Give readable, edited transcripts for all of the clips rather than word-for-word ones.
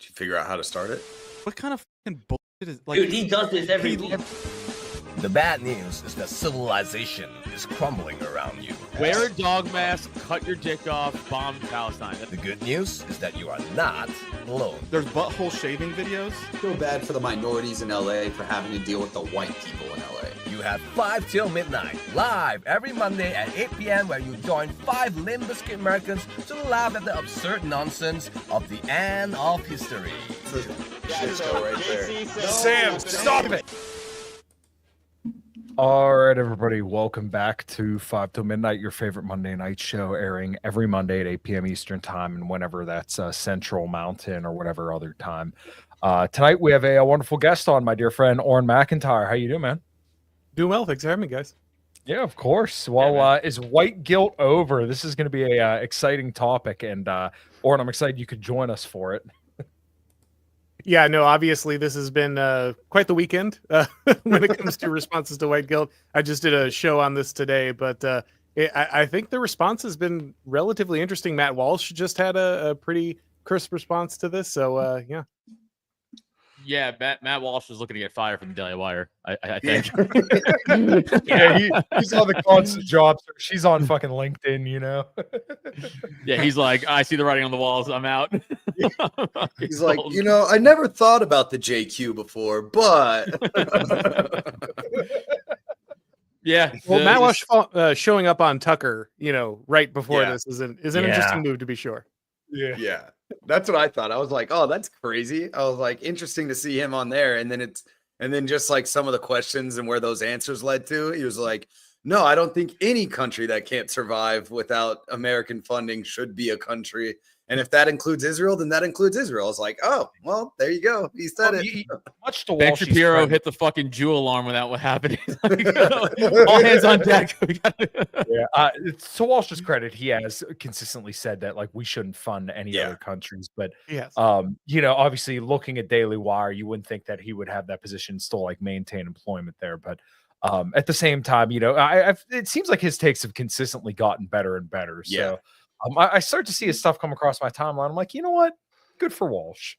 Did you figure out how to start it? What kind of fucking bullshit is like? Dude, he does this every week. The bad news is that civilization is crumbling around you. Wear a dog mask, cut your dick off, bomb Palestine. The good news is that you are not alone. There's butthole shaving videos. Feel bad for the minorities in LA for having to deal with the white people in LA. You have 5 till midnight, live every Monday at 8 p.m. where you join 5 Limp Bizkit Americans to laugh at the absurd nonsense of the end of history. Shit show right there. Sam, stop it! All right, everybody, welcome back to 5 till Midnight, your favorite Monday night show, airing every Monday at 8 p.m. Eastern time, and whenever that's Central Mountain or whatever other time. Tonight we have a wonderful guest on, my dear friend Oren McIntyre. How you doing, man? Doing well, thanks for having me, guys. Yeah, of course. Well, is white guilt over? This is going to be a exciting topic, and Oren, I'm excited you could join us for it. Yeah, no, obviously this has been quite the weekend when it comes to responses to white guilt. I just did a show on this today, but I think the response has been relatively interesting. Matt Walsh just had a pretty crisp response to this, so yeah. Yeah, Matt Walsh was looking to get fired from the Daily Wire, I think. Yeah, he's on the constant job search. She's on fucking LinkedIn, you know? Yeah, he's like, I see the writing on the walls, I'm out. He's like, you know, I never thought about the JQ before, but yeah. Well, Matt Walsh showing up on Tucker, you know, right before this is an Yeah. interesting move, to be sure. yeah, that's what I thought. I was like, oh, that's crazy. I was like, interesting to see him on there. And then just like some of the questions and where those answers led to, he was like, no, I don't think any country that can't survive without American funding should be a country. And if that includes Israel, then that includes Israel. I was like, oh, well, there you go. He said it. Much to Ben Walsh's Shapiro credit. hit the fucking Jew alarm without what happened. All hands on deck. Yeah, to Walsh's credit, he has consistently said that like we shouldn't fund any other countries. But Yes. you know, obviously looking at Daily Wire, you wouldn't think that he would have that position, still like maintain employment there. But at the same time, you know, it seems like his takes have consistently gotten better and better. So I start to see his stuff come across my timeline. I'm like, you know what? Good for Walsh.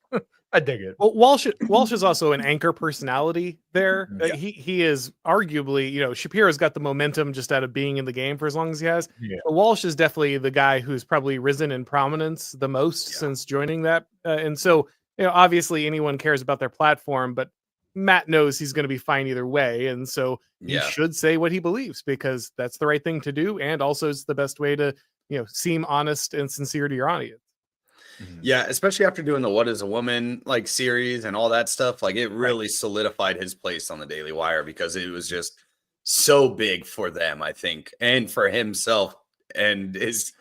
I dig it. Well, Walsh is also an anchor personality there. Yeah. He is arguably, you know, Shapiro's got the momentum just out of being in the game for as long as he has. Yeah. But Walsh is definitely the guy who's probably risen in prominence the most since joining that. And so, you know, obviously anyone cares about their platform, but Matt knows he's going to be fine either way. And so he should say what he believes because that's the right thing to do. And also it's the best way to, you know, seem honest and sincere to your audience. Yeah, especially after doing the What is a Woman like series and all that stuff, like it really solidified his place on the Daily Wire because it was just so big for them, I think, and for himself, and his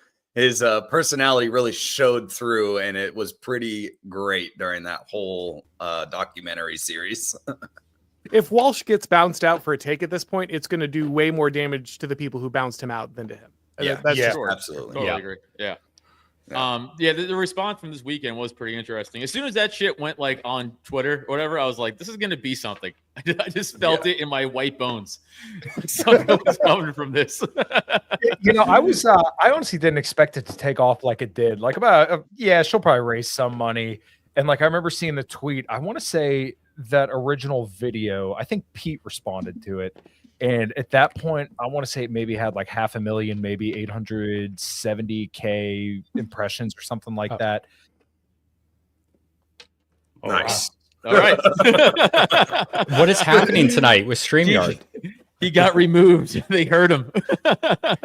personality really showed through, and it was pretty great during that whole documentary series. If Walsh gets bounced out for a take at this point, it's going to do way more damage to the people who bounced him out than to him. That's sure. Absolutely. Totally agree. Yeah. The response from this weekend was pretty interesting. As soon as that shit went like on Twitter or whatever, I was like, this is gonna be something. I just felt it in my white bones. Something was coming from this. You know, I honestly didn't expect it to take off like it did. Like about she'll probably raise some money. And like I remember seeing the tweet. I want to say that original video, I think Pete responded to it. And at that point, I want to say it maybe had like 500,000, maybe 870K impressions or something like that. Nice. All right. What is happening tonight with StreamYard? He got removed. They heard him.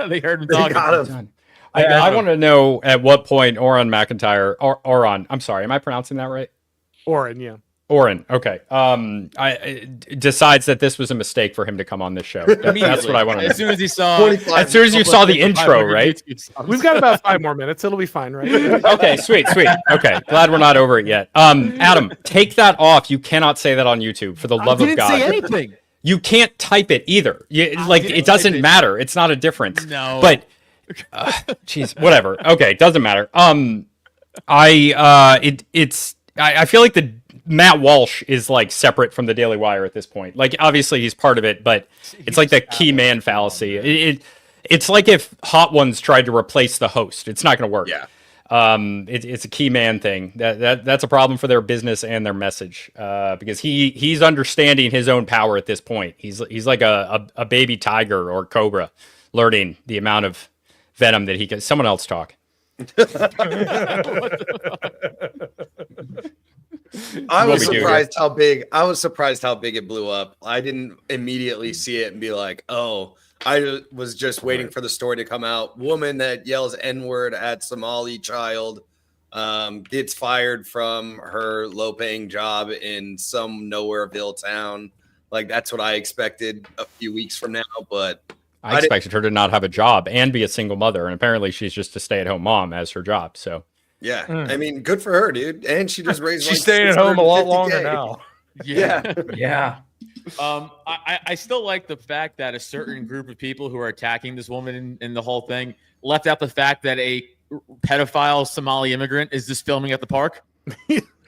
They heard him talking. Got him. I want to know at what point Oren McIntyre, Oren, I'm sorry, am I pronouncing that right? Oren, yeah. Oren, okay. Decides that this was a mistake for him to come on this show. That's what I want to know. As soon as he saw, as soon as you saw the intro, right? We've got about 5 more minutes. It'll be fine, right? Okay, sweet. Okay, glad we're not over it yet. Adam, take that off. You cannot say that on YouTube, for the love of God. I didn't say anything. You can't type it either. It doesn't matter. It's not a difference. No. But, jeez, whatever. Okay, doesn't matter. I feel like the Matt Walsh is like separate from the Daily Wire at this point. Like obviously he's part of it, but it's like the key man fallacy. It's like if Hot Ones tried to replace the host. It's not going to work. Yeah. It's a key man thing. That's a problem for their business and their message, because he's understanding his own power at this point. He's like a baby tiger or cobra, learning the amount of venom that he can. Someone else talk. I was surprised how big. I was surprised how big it blew up. I didn't immediately see it and be like, "Oh." I was just waiting for the story to come out. Woman that yells N-word at Somali child gets fired from her low-paying job in some nowhereville town. Like, that's what I expected a few weeks from now. But I expected her to not have a job and be a single mother, and apparently she's just a stay-at-home mom as her job. So yeah, I mean, good for her, dude. And she just raised. She's staying at home a lot longer now. Yeah. Yeah. I still like the fact that a certain group of people who are attacking this woman in the whole thing left out the fact that a pedophile Somali immigrant is just filming at the park.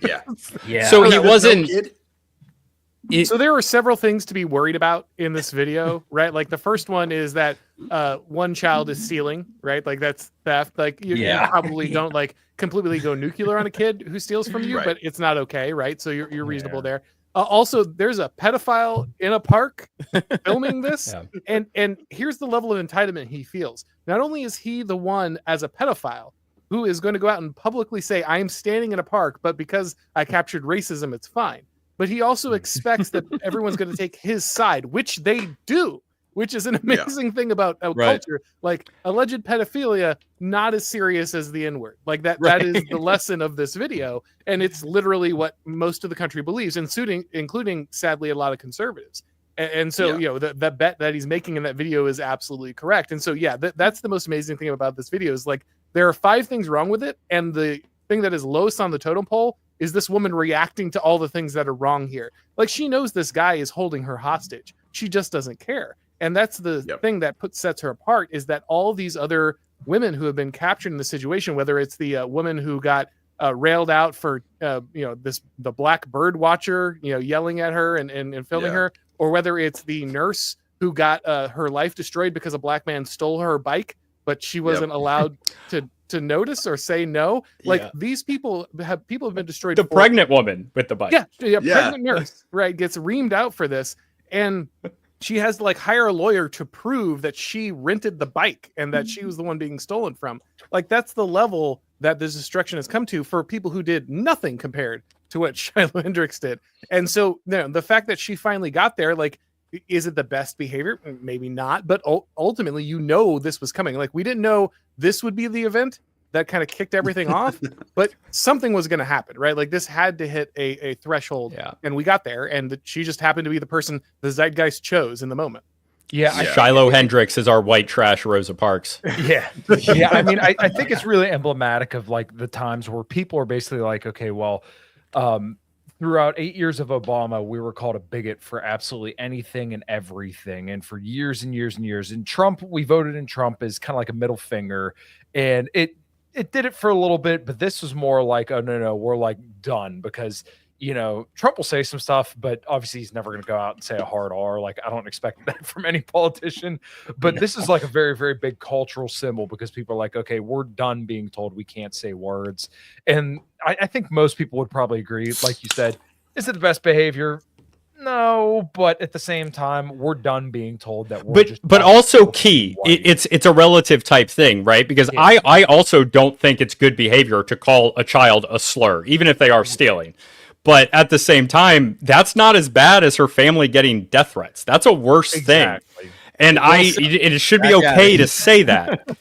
Yeah. So he wasn't. So there were several things to be worried about in this video, right? Like the first one is that one child is stealing, right? Like that's theft. Like you probably don't like completely go nuclear on a kid who steals from you, but it's not okay, right? So you're reasonable there. Also, there's a pedophile in a park filming this, and here's the level of entitlement he feels. Not only is he the one as a pedophile who is going to go out and publicly say, "I am standing in a park, but because I captured racism, it's fine." But he also expects that everyone's going to take his side, which they do, which is an amazing thing about a culture. Like alleged pedophilia, not as serious as the N-word. Like that is the lesson of this video. And it's literally what most of the country believes, including sadly, a lot of conservatives. And so, the bet that he's making in that video is absolutely correct. And so, that's the most amazing thing about this video is like, there are 5 things wrong with it. And the thing that is lowest on the totem pole is this woman reacting to all the things that are wrong here. Like she knows this guy is holding her hostage. She just doesn't care. And that's the thing that sets her apart is that all these other women who have been captured in the situation, whether it's the woman who got railed out for, the black bird watcher, yelling at her and filming her, or whether it's the nurse who got her life destroyed because a black man stole her bike, but she wasn't allowed to notice or say no. Like these people have been destroyed. The pregnant woman with the bike. Pregnant nurse, right, gets reamed out for this. And she has to like hire a lawyer to prove that she rented the bike and that she was the one being stolen from. Like that's the level that this destruction has come to for people who did nothing compared to what Shiloh Hendrix did. And so the fact that she finally got there, like, is it the best behavior? Maybe not, but ultimately, this was coming. Like we didn't know this would be the event that kind of kicked everything off, but something was going to happen, right? Like this had to hit a threshold, and we got there, and she just happened to be the person the zeitgeist chose in the moment. Shiloh Hendrix is our white trash Rosa Parks. I mean, I think it's really emblematic of like the times where people are basically like, okay, well, throughout 8 years of Obama, we were called a bigot for absolutely anything and everything. And for years and years and years. And Trump, we voted in Trump as kind of like a middle finger. And it did it for a little bit, but this was more like, oh, no, we're like done because, Trump will say some stuff, but obviously he's never going to go out and say a hard R. Like, I don't expect that from any politician. But this is like a very, very big cultural symbol because people are like, okay, we're done being told we can't say words. And I think most people would probably agree. Like you said, is it the best behavior? No, but at the same time, we're done being told that we're but also key. It's a relative type thing, right? Because I also don't think it's good behavior to call a child a slur, even if they are stealing. But at the same time, that's not as bad as her family getting death threats. That's a worse thing. And it should be okay to say that.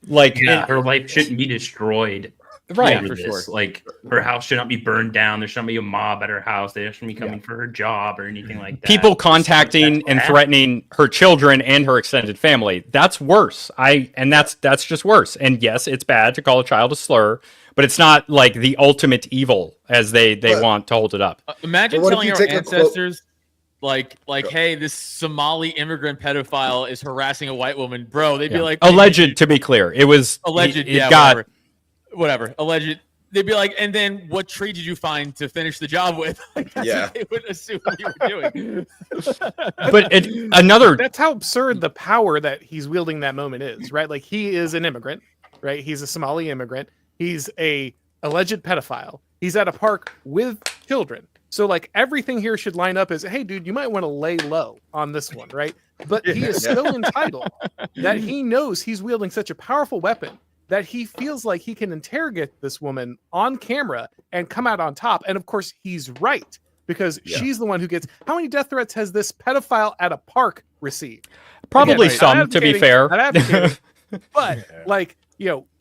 Like, her life shouldn't be destroyed. Right, for sure. Like her house should not be burned down. There shouldn't be a mob at her house. They shouldn't be coming for her job or anything like that. People contacting and threatening her children and her extended family. That's worse. That's just worse. And yes, it's bad to call a child a slur, but it's not like the ultimate evil as they want to hold it up. Imagine telling our ancestors like, hey, this Somali immigrant pedophile is harassing a white woman, bro. They'd be like, alleged. To be clear, it was alleged. Whatever. Alleged. They'd be like, and then what tree did you find to finish the job with? Like, that's what they would assume you were doing. But that's how absurd the power that he's wielding that moment is, right? Like he is an immigrant. right? He's a Somali immigrant. He's a alleged pedophile. He's at a park with children. So like everything here should line up as, hey, dude, you might want to lay low on this one, right? But he is so entitled that he knows he's wielding such a powerful weapon that he feels like he can interrogate this woman on camera and come out on top. And of course, he's right, because she's the one who gets. How many death threats has this pedophile at a park received? Probably Again, some, to be fair. not advocating, but like,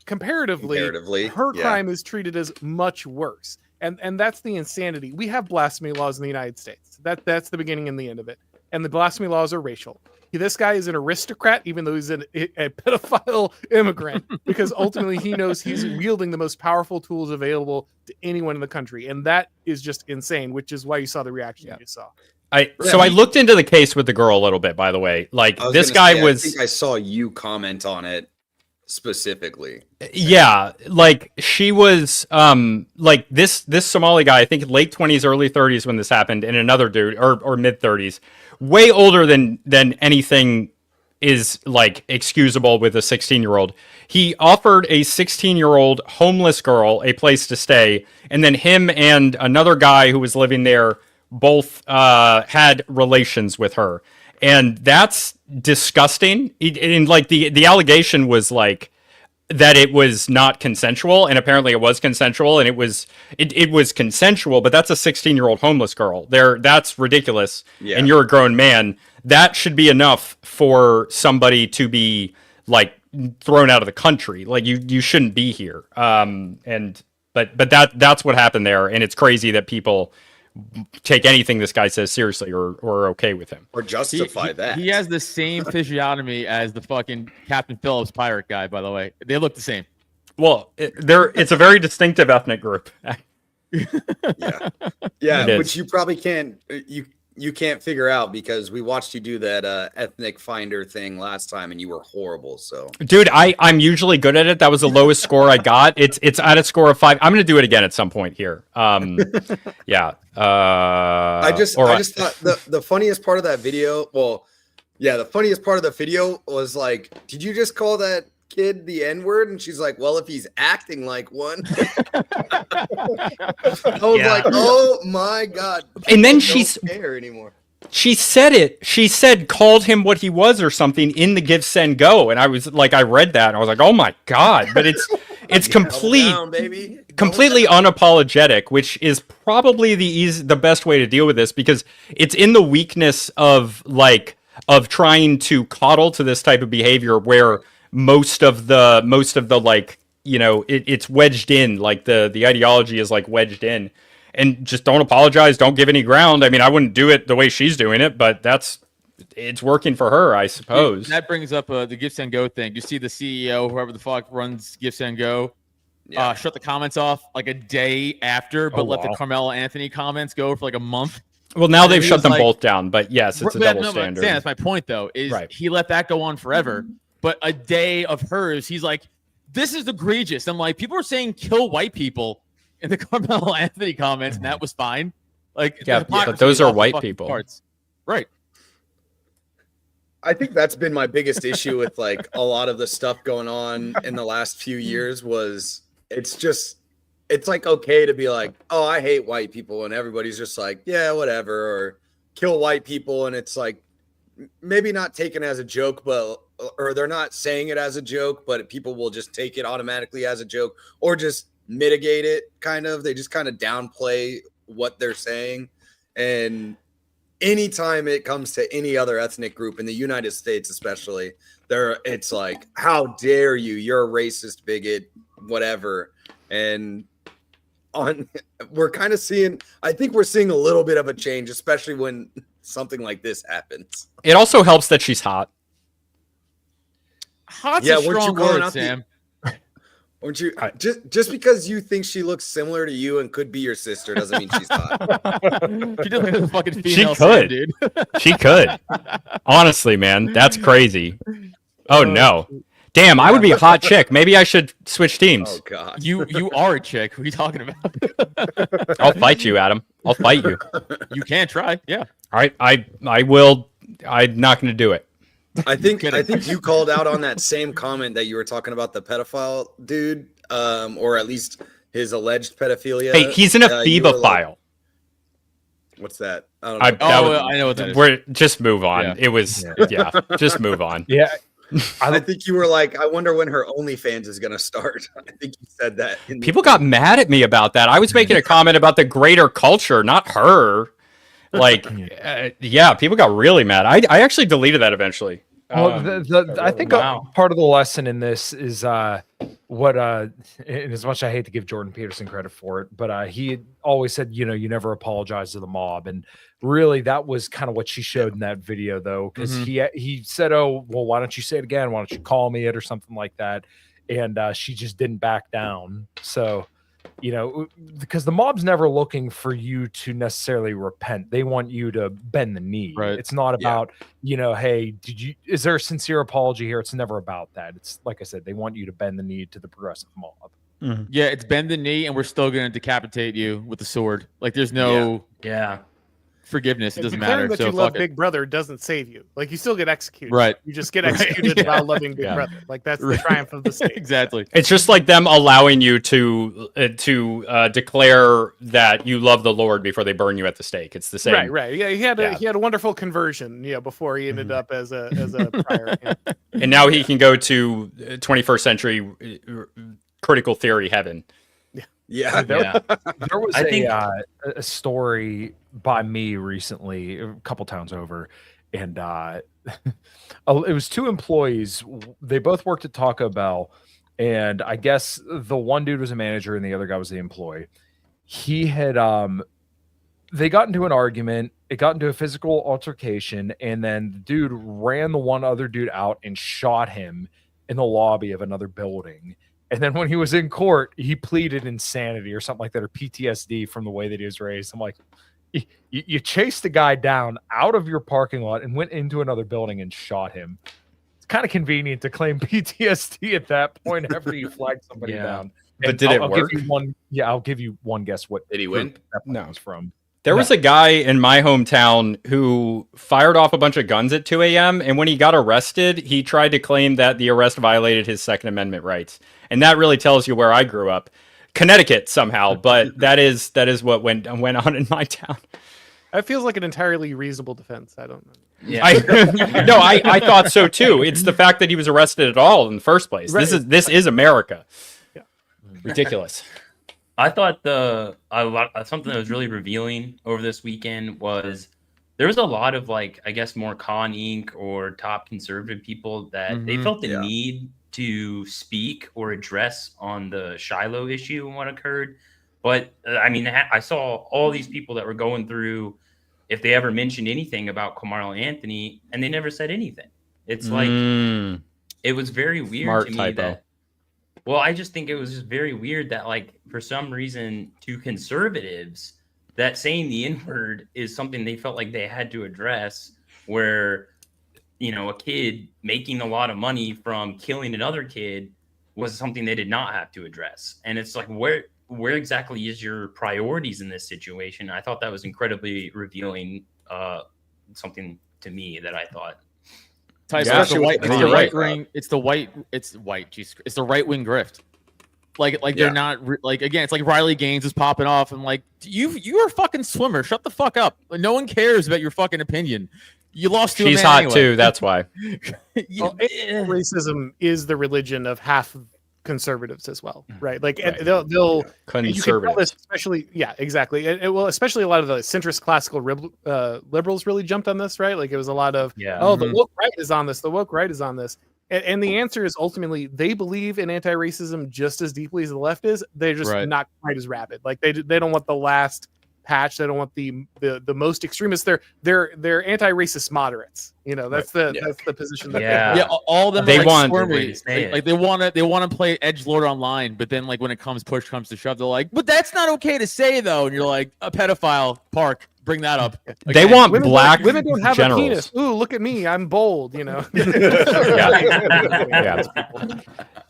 comparatively, her yeah. crime is treated as much worse. And that's the insanity. We have blasphemy laws in the United States. That's the beginning and the end of it. And the blasphemy laws are racial. This guy is an aristocrat, even though he's a pedophile immigrant, because ultimately he knows he's wielding the most powerful tools available to anyone in the country. And that is just insane, which is why you saw the reaction you saw. I looked into the case with the girl a little bit, by the way. Like, this guy was. I think I saw you comment on it specifically. Yeah, like she was like this Somali guy, I think late 20s, early 30s when this happened, and another dude or mid 30s, way older than anything is like excusable with a 16-year-old. He offered a 16-year-old homeless girl a place to stay, and then him and another guy who was living there both had relations with her. And that's disgusting. And like the allegation was like that it was not consensual, and apparently it was consensual, and it was consensual, but that's a 16-year-old homeless girl. That's ridiculous. Yeah. And you're a grown man. That should be enough for somebody to be like thrown out of the country. Like you shouldn't be here. But that's what happened there, and it's crazy that people take anything this guy says seriously or are okay with him or justify that. He has the same physiognomy as the fucking Captain Phillips pirate guy, by the way. They look the same. Well, it's a very distinctive ethnic group. Yeah, which you probably can't you can't figure out because we watched you do that ethnic finder thing last time and you were horrible. So dude, I'm usually good at it. That was the lowest score I got. It's at a score of 5. I'm gonna do it again at some point here. Yeah. I just thought the funniest part of that video, the funniest part of the video was like, did you just call that kid the N-word? And she's like, well, if he's acting like one. I was like, oh my God. And then don't care anymore. She said it. She said, called him what he was or something in the Give, Send, Go. And I was like, I read that and I was like, oh my God. But it's completely unapologetic, which is probably the best way to deal with this, because it's in the weakness of trying to coddle to this type of behavior where most of the like, it's wedged in, like the ideology is like wedged in, and just don't apologize, don't give any ground. I mean, I wouldn't do it the way she's doing it, but it's working for her, I suppose. That brings up the Give, Send, Go thing. You see the CEO, whoever the fuck runs Give, Send, Go, shut the comments off like a day after, but let the Carmelo Anthony comments go for like a month. Well, now they've shut them both down, but yes, it's a double standard. That's my point, though, is he let that go on forever. But a day of hers, he's like, this is egregious. I'm like, people are saying kill white people in the Carmelo Anthony comments, and that was fine. Like, but those are white people. Parts. Right. I think that's been my biggest issue with like a lot of the stuff going on in the last few years was it's like okay to be like, oh, I hate white people, and everybody's just like, yeah, whatever, or kill white people, and it's like maybe not taken as a joke, or they're not saying it as a joke, but people will just take it automatically as a joke or just mitigate it. They just kind of downplay what they're saying. And anytime it comes to any other ethnic group in the United States, especially, it's like, how dare you? You're a racist, bigot, whatever. And we're kind of seeing a little bit of a change, especially when something like this happens. It also helps that she's hot. Hot's a strong word, Sam. Weren't you just because you think she looks similar to you and could be your sister doesn't mean she's hot. She definitely has a fucking female. She could, Sam, dude. She could. Honestly, man, that's crazy. Oh no. Damn, I would be a hot chick. Maybe I should switch teams. Oh God. You are a chick. Who are you talking about? I'll fight you, Adam. I'll fight you. You can try. Yeah. All right. I will. I'm not going to do it. I think you called out on that same comment that you were talking about the pedophile dude, or at least his alleged pedophilia. Hey, he's an you were amoebophile. like, what's that? I don't know. I know what that is. We're just move on. Yeah. It was just move on. Yeah. I think you were like, I wonder when her OnlyFans is gonna start. I think you said that. People got mad at me about that. I was making a comment about the greater culture, not her. Like, yeah, people got really mad. I actually deleted that eventually. Well, I think part of the lesson in this is what and as much as I hate to give Jordan Peterson credit for it, but he had always said, you never apologize to the mob. And really that was kind of what she showed in that video, though, because he said, oh, well, why don't you say it again? Why don't you call me it or something like that? And she just didn't back down. So, because the mob's never looking for you to necessarily repent. They want you to bend the knee. Right. It's not about, hey, is there a sincere apology here? It's never about that. It's like I said, they want you to bend the knee to the progressive mob. Mm-hmm. Yeah, it's bend the knee, and we're still going to decapitate you with the sword. Like, there's no forgiveness. It doesn't matter. That So you love fuck it. Big Brother doesn't save you. Like, you still get executed. Right. You just get executed while loving Big Brother. Like, that's the triumph of the state. Exactly. It's just like them allowing you to declare that you love the Lord before they burn you at the stake. It's the same. Right. Yeah, he had a wonderful conversion, before he ended up as a prior. And now he can go to 21st century critical theory heaven. Yeah. There was a story by me recently, a couple towns over, and it was two employees. They both worked at Taco Bell, and I guess the one dude was a manager and the other guy was the employee. He had they got into an argument. It got into a physical altercation, and then the dude ran the one other dude out and shot him in the lobby of another building. And then when he was in court, he pleaded insanity or something like that, or PTSD from the way that he was raised. I'm like, you chased the guy down out of your parking lot and went into another building and shot him. It's kind of convenient to claim PTSD at that point after you flag somebody down. But did it work? I'll give you one guess. What did he win? That was from. There was a guy in my hometown who fired off a bunch of guns at 2 a.m. And when he got arrested, he tried to claim that the arrest violated his Second Amendment rights. And that really tells you where I grew up. Connecticut somehow, but that is what went on in my town. That feels like an entirely reasonable defense. I don't know. Yeah. I thought so too. It's the fact that he was arrested at all in the first place. Right. This is America. Yeah. Ridiculous. I thought something that was really revealing over this weekend was there was a lot of I guess more Con Inc. or top conservative people that they felt the need to speak or address on the Shiloh issue and what occurred. But I mean, I saw all these people that were going through if they ever mentioned anything about Carmelo Anthony, and they never said anything. It's it was very weird Smart to me typo. that. Well, I just think it was just very weird that, for some reason, to conservatives, that saying the N-word is something they felt like they had to address, where, a kid making a lot of money from killing another kid was something they did not have to address. And it's like, where exactly is your priorities in this situation? I thought that was incredibly revealing, something to me that I thought. It's the right wing grift. They're not again. It's like Riley Gaines is popping off and you're a fucking swimmer. Shut the fuck up. No one cares about your fucking opinion. You lost to She's a man hot anyway. too. That's why. Racism is the religion of half of conservatives as well, right? And they'll Conservatives. especially exactly. Especially a lot of the centrist classical liberals really jumped on this, right? It was a lot of the woke right is on this, the woke right is on this, and the answer is ultimately they believe in anti-racism just as deeply as the left is. They're just not quite as rabid. They don't want the last patch. They don't want the most extremists. They're anti-racist moderates. That's the position that all of them they want they want to play edgelord online, but then when it push comes to shove, they're like, but that's not okay to say though, and you're like, a pedophile, Park, bring that up. They want women don't have generals. a penis. Ooh, look at me, I'm bold. Yeah.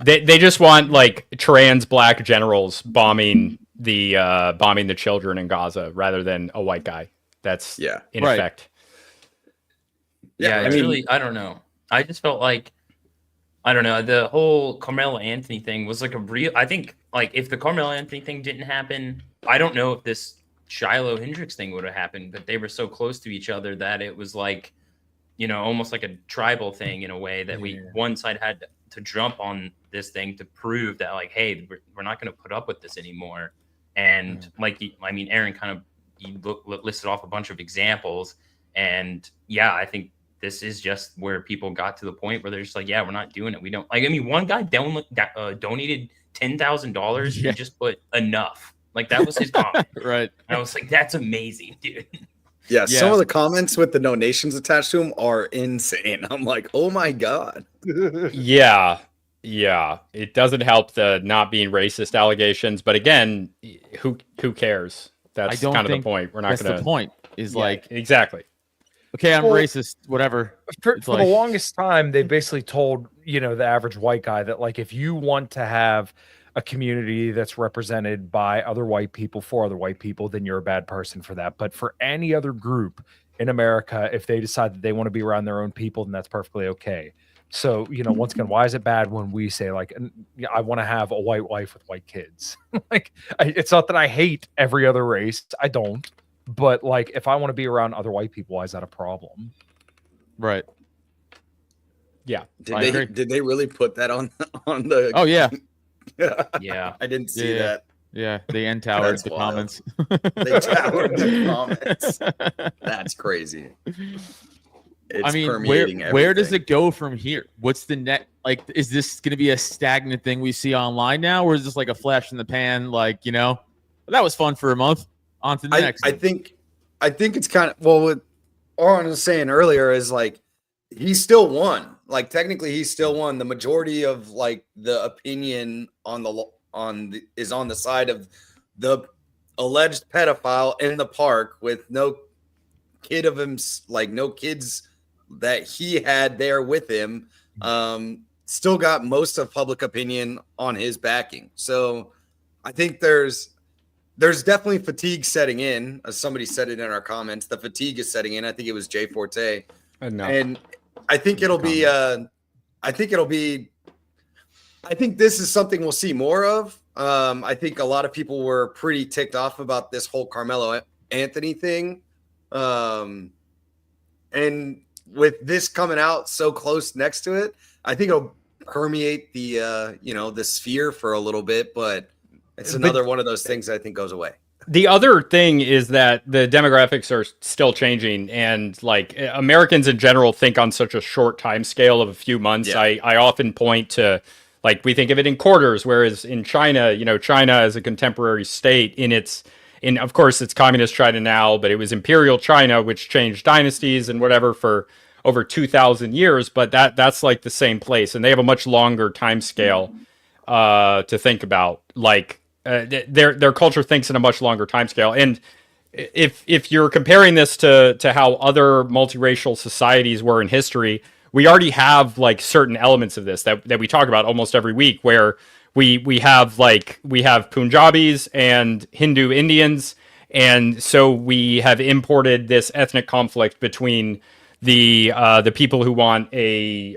They just want trans black generals bombing the children in Gaza rather than a white guy. That's in effect. Yeah, it's really, I don't know. I just felt like, I don't know, the whole Carmelo Anthony thing was like a real. I think like if the Carmelo Anthony thing didn't happen, I don't know if this Shiloh Hendrix thing would have happened. But they were so close to each other that it was like, almost like a tribal thing in a way that one side had to jump on this thing to prove that like, hey, we're not going to put up with this anymore. And like, I mean, Aaron kind of listed off a bunch of examples, and yeah, I think this is just where people got to the point where they're just like, yeah, we're not doing it. We don't like. I mean, one guy donated $10,000. He just put enough. Like that was his comment. Right. And I was like, that's amazing, dude. Yeah, some of the comments with the donations attached to them are insane. I'm like, oh my god. Yeah. It doesn't help the not being racist allegations, but again, who cares? That's kind of the point. We're not going to. That's the point. Is like exactly. Okay, I'm racist. Whatever. For the longest time, they basically told the average white guy that like if you want to have a community that's represented by other white people for other white people, then you're a bad person for that. But for any other group in America, if they decide that they want to be around their own people, then that's perfectly okay. So, once again, why is it bad when we say like, I want to have a white wife with white kids? Like, it's not that I hate every other race. I don't. But like, if I want to be around other white people, why is that a problem? Right. Yeah. Did they really put that on the? Oh yeah. Yeah. I didn't see that. Yeah, they towered That's the wild. comments. They towered the comments. That's crazy. It's permeating where does everything. it go from here? What's the net? Like, is this going to be a stagnant thing we see online now, or is this like a flash in the pan? Like, that was fun for a month. On to the next. I think it's kind of what Oren was saying earlier is like he still won. Like technically, he still won. The majority of like the opinion is on the side of the alleged pedophile in the park with no kid of him, like no kids that he had there with him. Still got most of public opinion on his backing. So I think there's definitely fatigue setting in, as somebody said it in our comments. The fatigue is setting in. I think it was Jay Forte, and I think it'll be. I think this is something we'll see more of. I think a lot of people were pretty ticked off about this whole Carmelo Anthony thing, and with this coming out so close next to it, I think it'll permeate the the sphere for a little bit, but. It's another one of those things that I think goes away. The other thing is that the demographics are still changing, and like Americans in general think on such a short time scale of a few months. Yeah. I often point to like we think of it in quarters, whereas in China, China as a contemporary state of course it's communist China now, but it was imperial China, which changed dynasties and whatever for over 2,000 years. But that's like the same place, and they have a much longer time scale to think about. Like. Their culture thinks in a much longer time scale. And if you're comparing this to how other multiracial societies were in history, we already have like certain elements of this that we talk about almost every week, where we have Punjabis and Hindu Indians, and so we have imported this ethnic conflict between the people who want a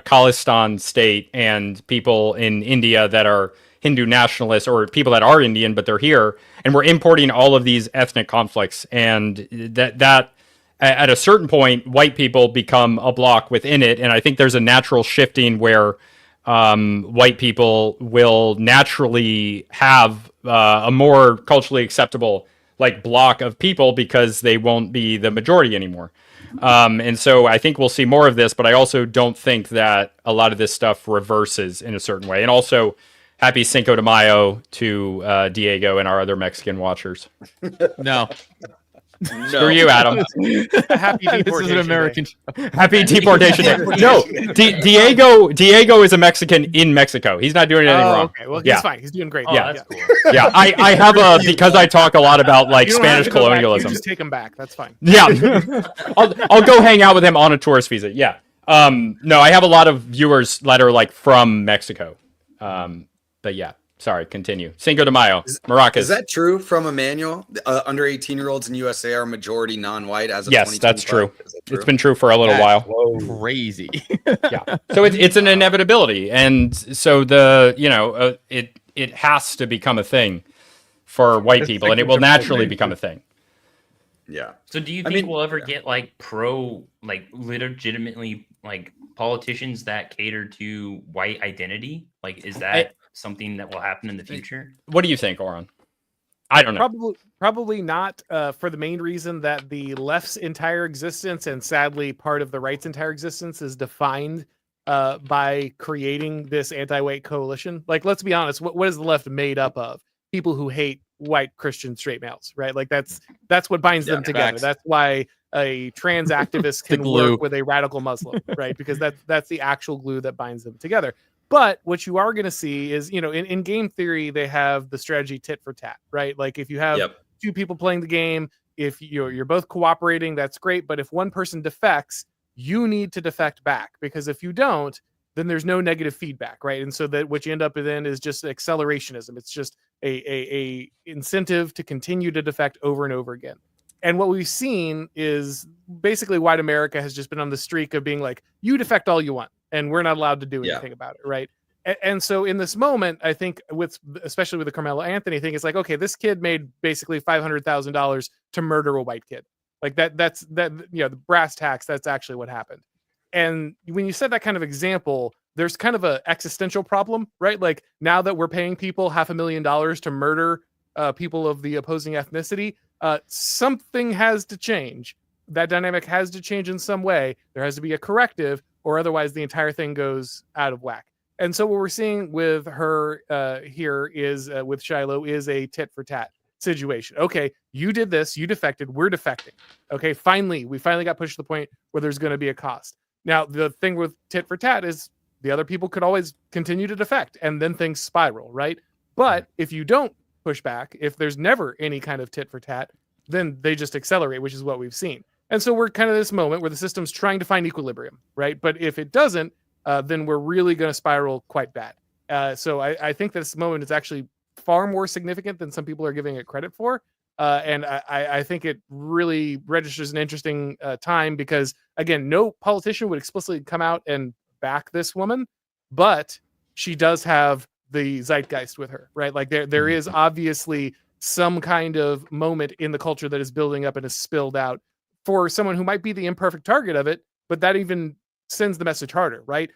Khalistan state and people in India that are Hindu nationalists, or people that are Indian but they're here, and we're importing all of these ethnic conflicts, and that at a certain point white people become a block within it. And I think there's a natural shifting where white people will naturally have a more culturally acceptable like block of people because they won't be the majority anymore. And so I think we'll see more of this, but I also don't think that a lot of this stuff reverses in a certain way. And also happy Cinco de Mayo to Diego and our other Mexican watchers. No. Screw you, Adam. Happy deportation. This is an American. Happy deportation day. No, Diego is a Mexican in Mexico. He's not doing anything wrong. Okay, well, he's fine. He's doing great. Yeah, that's cool. Yeah, I have because I talk a lot about like Spanish colonialism. Just take him back. That's fine. Yeah, I'll go hang out with him on a tourist visa. Yeah. No, I have a lot of viewers that are like from Mexico. But yeah, sorry, continue. Cinco de Mayo, Maracas. Is that true from Emmanuel? Under 18-year-olds in USA are majority non-white as of yes, that's true. It's been true for a little while. Crazy. Yeah. So it's an inevitability, and so it has to become a thing for white people, and it will naturally become a thing. Yeah. So do you think we'll ever get like legitimately like politicians that cater to white identity? Like, is that something that will happen in the future? What do you think, Oren? I don't know. Probably not, for the main reason that the left's entire existence, and sadly part of the right's entire existence, is defined by creating this anti-white coalition. Like, let's be honest, what is the left made up of? People who hate white Christian straight males, right? Like that's what binds them together. Facts. That's why a trans activist can work with a radical Muslim, right? Because that's the actual glue that binds them together. But what you are going to see is, in game theory, they have the strategy tit for tat, right? Like if you have two people playing the game, if you're both cooperating, that's great. But if one person defects, you need to defect back, because if you don't, then there's no negative feedback, right? And so that what you end up with then is just accelerationism. It's just a incentive to continue to defect over and over again. And what we've seen is basically white America has just been on the streak of being like, you defect all you want, and we're not allowed to do anything about it, right? And so in this moment, I think especially with the Carmelo Anthony thing, it's like, okay, this kid made basically $500,000 to murder a white kid. Like that's the brass tacks, that's actually what happened. And when you set that kind of example, there's kind of an existential problem, right? Like now that we're paying people $500,000 to murder people of the opposing ethnicity, something has to change. That dynamic has to change in some way. There has to be a corrective, or otherwise the entire thing goes out of whack. And so what we're seeing with her here is with Shiloh is a tit for tat situation. Okay, you did this, you defected, we're defecting. Okay, we finally got pushed to the point where there's going to be a cost. Now, the thing with tit for tat is the other people could always continue to defect, and then things spiral, right? But if you don't push back, if there's never any kind of tit for tat, then they just accelerate, which is what we've seen. And so we're kind of this moment where the system's trying to find equilibrium, right? But if it doesn't, then we're really going to spiral quite bad. So I think this moment is actually far more significant than some people are giving it credit for. And I think it really registers an interesting time because, again, no politician would explicitly come out and back this woman, but she does have the zeitgeist with her, right? Like there is obviously some kind of moment in the culture that is building up and is spilled out for someone who might be the imperfect target of it, but that even sends the message harder, right?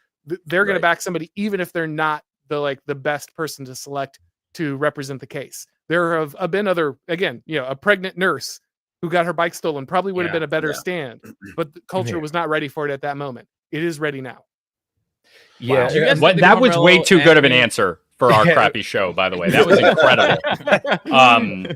They're going to back somebody even if they're not the best person to select to represent the case. There have been other, again, a pregnant nurse who got her bike stolen probably would have been a better stand, but the culture was not ready for it at that moment. It is ready now. Yeah, that was way too good of an answer for our crappy show, by the way. That was incredible.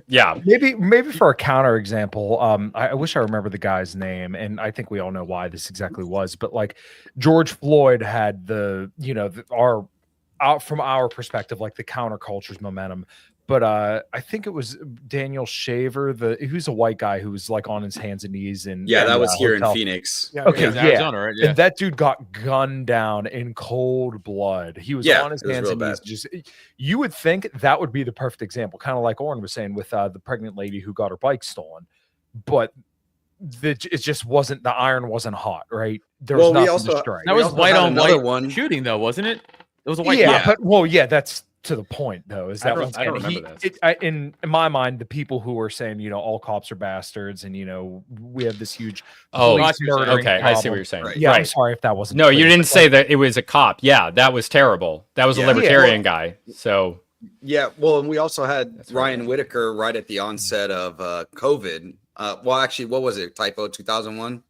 Yeah. Maybe for a counter example, I wish I remember the guy's name, and I think we all know why this exactly was, but like George Floyd had from our perspective, like the counterculture's momentum. But I think it was Daniel Shaver, who's a white guy who was like on his hands and knees that was here in Phoenix. Arizona, right? And that dude got gunned down in cold blood. He was on his hands and knees. You would think that would be the perfect example, kind of like Oren was saying with the pregnant lady who got her bike stolen. But it just wasn't, the iron wasn't hot, right? There was nothing to strike. That was white on white shooting, though, wasn't it? It was a white cop. But that's to the point, though, is that I don't remember this. In my mind, the people who were saying, all cops are bastards, and we have this huge murdering problem. I see what you're saying. Right. Yeah, I'm sorry if that wasn't. No, you didn't say that it was a cop. Yeah, that was terrible. That was a libertarian guy. So well, and we also had Ryan Whitaker right at the onset of COVID. Well, actually, what was it? Typo 2001?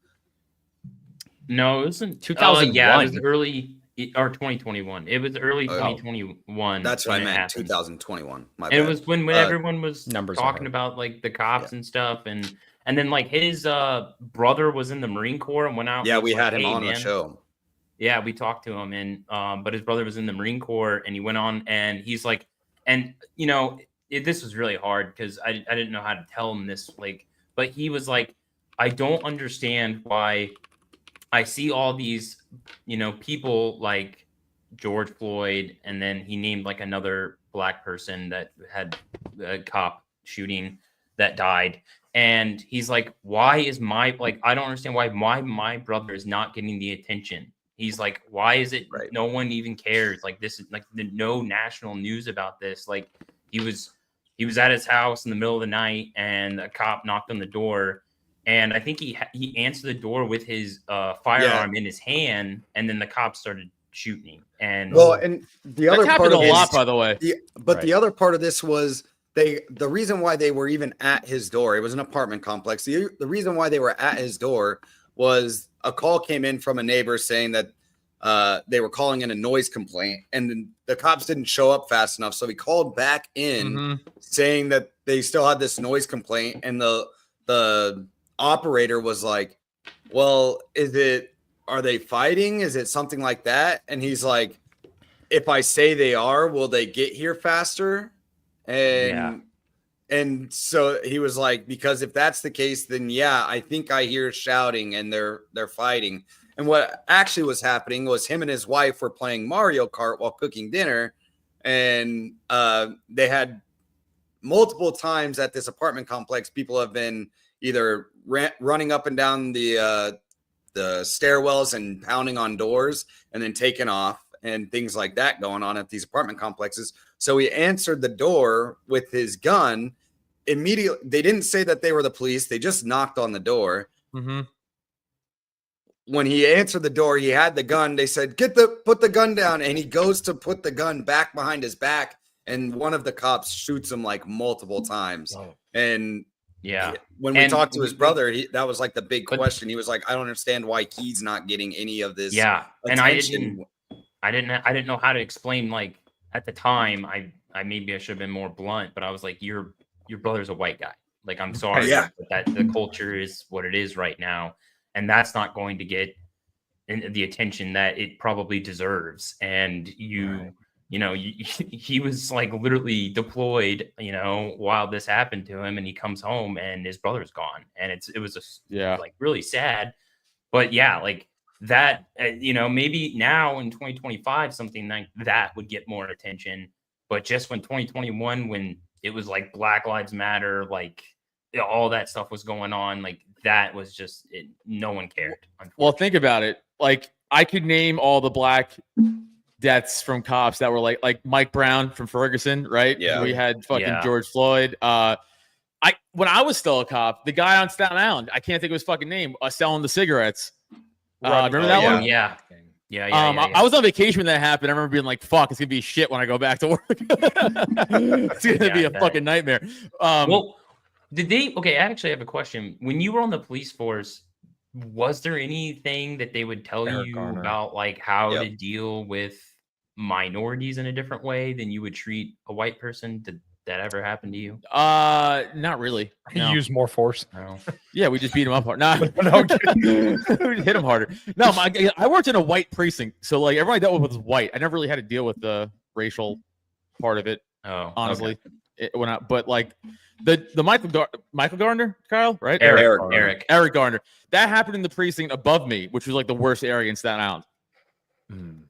No, it wasn't 2001. Yeah, it was early. Or 2021. It was early 2021. That's what I meant. 2021. My bad. It was when everyone was talking about like the cops and stuff, and then like his brother was in the Marine Corps and went out. Yeah, we had him on the show. Yeah, we talked to him, and but his brother was in the Marine Corps, and he went on, and he's like, and this was really hard because I didn't know how to tell him this, like, but he was like, I don't understand why I see all these, people like George Floyd, and then he named like another black person that had a cop shooting. that died. And he's like, why is my, like, I don't understand why my brother is not getting the attention. He's like, why is it no one even cares? Like, this is like no national news about this. Like, he was at his house in the middle of the night and a cop knocked on the door. And I think he answered the door with his firearm in his hand. And then the cops started shooting. And and the other part of a lot, by the way. The other part of this was the reason why they were even at his door, it was an apartment complex. The reason why they were at his door was a call came in from a neighbor saying that they were calling in a noise complaint, and the cops didn't show up fast enough. So he called back in saying that they still had this noise complaint, and the operator was like, well, are they fighting? Is it something like that? And he's like, if I say they are, will they get here faster? And so he was like, because if that's the case, then yeah, I think I hear shouting and they're fighting. And what actually was happening was him and his wife were playing Mario Kart while cooking dinner. And they had multiple times at this apartment complex, people have been either running up and down the stairwells and pounding on doors and then taking off, and things like that going on at these apartment complexes. So he answered the door with his gun. Immediately, they didn't say that they were the police. They just knocked on the door. When he answered the door, he had the gun. They said, put the gun down. And he goes to put the gun back behind his back. And one of the cops shoots him like multiple times. And when we talked to his brother, that was like the big question. He was like, I don't understand why he's not getting any of this. And I didn't know how to explain, like, at the time, I maybe I should have been more blunt, but I was like, your brother's a white guy. Like, I'm sorry, but that the culture is what it is right now. And that's not going to get the attention that it probably deserves. And he was like literally deployed, while this happened to him, and he comes home and his brother's gone. And it was like really sad, but like that, maybe now in 2025, something like that would get more attention. But just when 2021, when it was like Black Lives Matter, like all that stuff was going on, like that was just no one cared. Well, think about it. Like, I could name all the black deaths from cops that were like Mike Brown from Ferguson, right? Yeah. We had fucking George Floyd. When I was still a cop, the guy on Staten Island, I can't think of his fucking name, selling the cigarettes. Remember that one? Yeah. I was on vacation when that happened. I remember being like, fuck, it's gonna be shit when I go back to work. It's gonna be a fucking nightmare. Well, I actually have a question. When you were on the police force, was there anything that they would tell you about, like, how to deal with minorities in a different way than you would treat a white person? Did that ever happen to you? Not really. No. Use more force. No. Yeah, we just beat him up hard. No, we hit him harder. No, I worked in a white precinct, so like everyone I dealt with was white. I never really had to deal with the racial part of it. Oh, honestly, but like the Michael Gardner, Kyle, right? Eric Gardner. That happened in the precinct above me, which was like the worst area in Staten Island.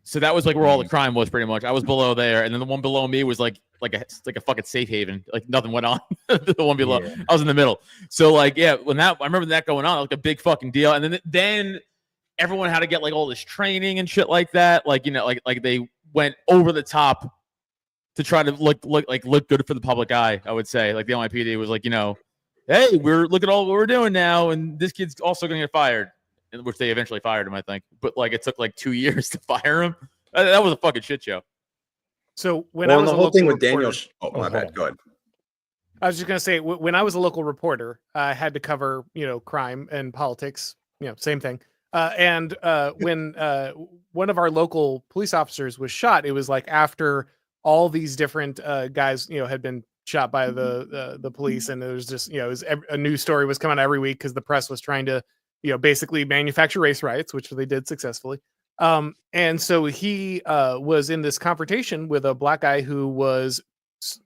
So that was like where all the crime was, pretty much. I was below there, and then the one below me was like a fucking safe haven. Like nothing went on. The one below, I was in the middle. So like, I remember that going on, like a big fucking deal. And then everyone had to get like all this training and shit like that. Like like they went over the top to try to look good for the public eye. I would say like the NYPD was like, hey, look at all what we're doing now, and this kid's also going to get fired. Which they eventually fired him, I think. But like it took like 2 years to fire him. That was a fucking shit show. So when I was the whole thing with Daniel, my bad. Go ahead. I was just gonna say when I was a local reporter, I had to cover crime and politics. Same thing. And when one of our local police officers was shot, it was like after all these different guys had been shot by the police, and it was just a news story was coming out every week because the press was trying to basically manufacture race riots, which they did successfully. And so he was in this confrontation with a black guy who was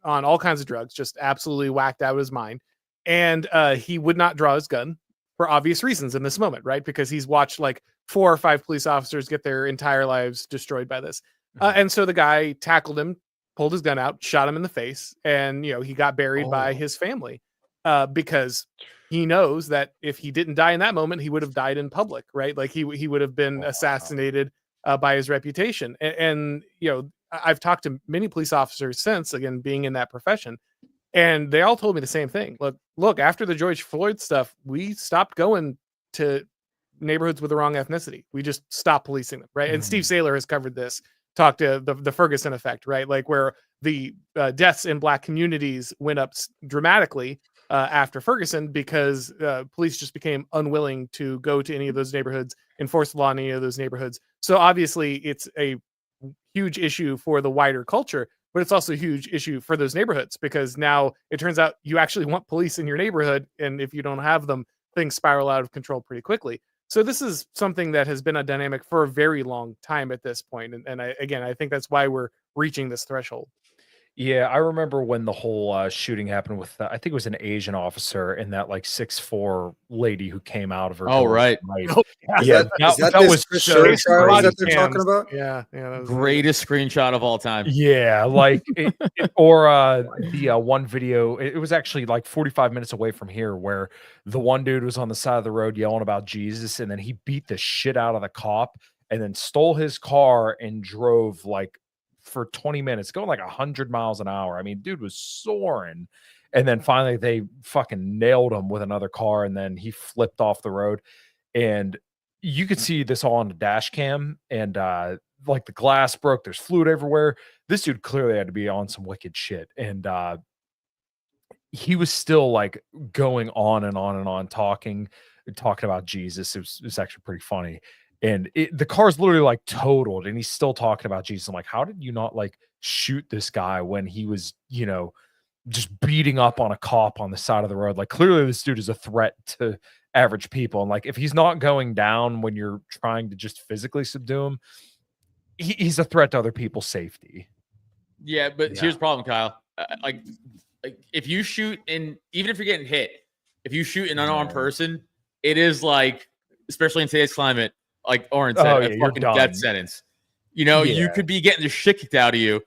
on all kinds of drugs, just absolutely whacked out of his mind. And he would not draw his gun for obvious reasons in this moment, right? Because he's watched like 4 or 5 police officers get their entire lives destroyed by this. And so the guy tackled him, pulled his gun out, shot him in the face, and he got buried by his family. because he knows that if he didn't die in that moment, he would have died in public, right? Like he would have been assassinated by his reputation. And you know, I've talked to many police officers since, again, being in that profession, and they all told me the same thing. Look, after the George Floyd stuff, we stopped going to neighborhoods with the wrong ethnicity. We just stopped policing them, right? And Steve Saylor has covered this, talked to the Ferguson effect, right? Like where the deaths in Black communities went up dramatically after Ferguson because police just became unwilling to go to any of those neighborhoods, enforce the law in any of those neighborhoods. So obviously it's a huge issue for the wider culture, but it's also a huge issue for those neighborhoods because now it turns out you actually want police in your neighborhood. And if you don't have them, things spiral out of control pretty quickly. So this is something that has been a dynamic for a very long time at this point. And I think that's why we're reaching this threshold. Yeah, I remember when the whole shooting happened with, I think it was an Asian officer and that like 6'4" lady who came out of her. Oh, door. right. Yeah, that was this Chris Sherwood trial that they're cams. talking about? Yeah. That was Greatest screenshot of all time. Yeah, like the one video, it was actually like 45 minutes away from here where the one dude was on the side of the road yelling about Jesus and then he beat the shit out of the cop and then stole his car and drove like for 20 minutes, going like 100 miles an hour. I mean, dude was soaring. And then finally they fucking nailed him with another car and then he flipped off the road. And you could see this all on the dash cam and like the glass broke, there's fluid everywhere. This dude clearly had to be on some wicked shit. And he was still like going on and on and on talking about Jesus. It was actually pretty funny. And the car's literally like totaled and he's still talking about Jesus. I'm like, how did you not like shoot this guy when he was, you know, just beating up on a cop on the side of the road? Like clearly this dude is a threat to average people. And like, if he's not going down when you're trying to just physically subdue him, he's a threat to other people's safety. Yeah, but here's the problem, Kyle. Like if you shoot in, even if you're getting hit, if you shoot an unarmed person, it is like, especially in today's climate, like Oren said, a fucking death sentence. You know, you could be getting the shit kicked out of you.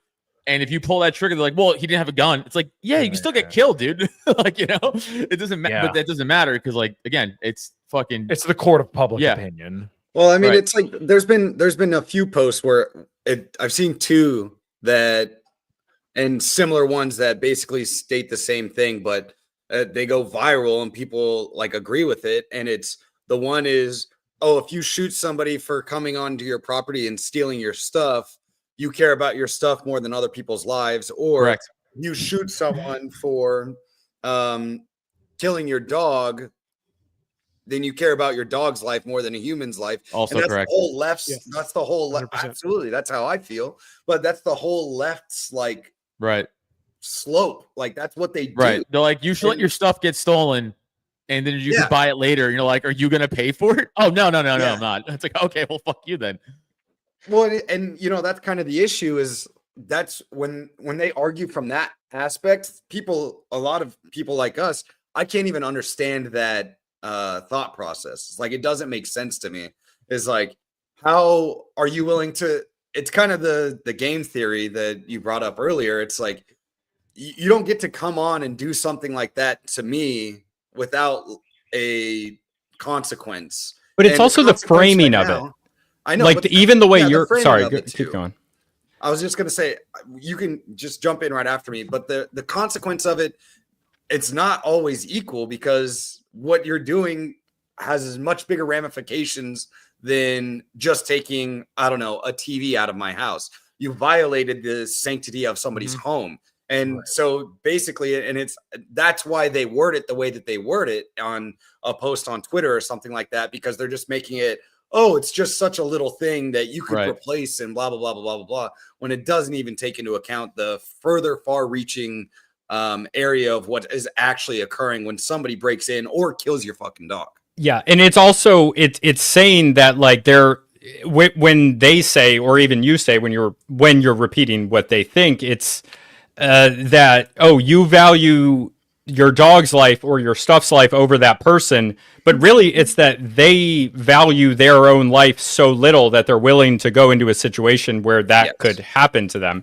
And if you pull that trigger, they're like, well, he didn't have a gun. It's like, yeah, you can still get killed, dude. Like, you know, it doesn't matter. But that doesn't matter because, like, again, it's the court of public opinion. Well, I mean, it's like there's been a few posts where I've seen two that and similar ones that basically state the same thing, but they go viral and people like agree with it. And it's the one is, oh, if you shoot somebody for coming onto your property and stealing your stuff, you care about your stuff more than other people's lives, or you shoot someone for killing your dog, then you care about your dog's life more than a human's life. Also and that's correct. The whole left's, that's the whole left. Absolutely. That's how I feel. But that's the whole left's like slope. Like that's what they do. Right. They're like, you should let your stuff get stolen. And then you can buy it later. And you're like, are you going to pay for it? Oh, no, I'm not. It's like, okay, well, fuck you then. Well, and you know, that's kind of the issue is that's when they argue from that aspect, a lot of people like us, I can't even understand that thought process. It's like, it doesn't make sense to me. It's like, how are you willing to, it's kind of the game theory that you brought up earlier. It's like, you don't get to come on and do something like that to me without a consequence. But it's also the framing of it. I know, like even the way you're sorry, keep going. I was just going to say, you can just jump in right after me, but the consequence of it, it's not always equal because what you're doing has as much bigger ramifications than just taking, I don't know, a TV out of my house. You violated the sanctity of somebody's home. And so basically, and that's why they word it the way that they word it on a post on Twitter or something like that, because they're just making it, oh, it's just such a little thing that you could replace and blah, blah, blah, blah, blah, blah, blah, when it doesn't even take into account the further far-reaching area of what is actually occurring when somebody breaks in or kills your fucking dog. Yeah, and it's also, it's saying that like when they say, or even you say when you're repeating what they think, it's that, oh, you value your dog's life or your stuff's life over that person, but really it's that they value their own life so little that they're willing to go into a situation where that could happen to them.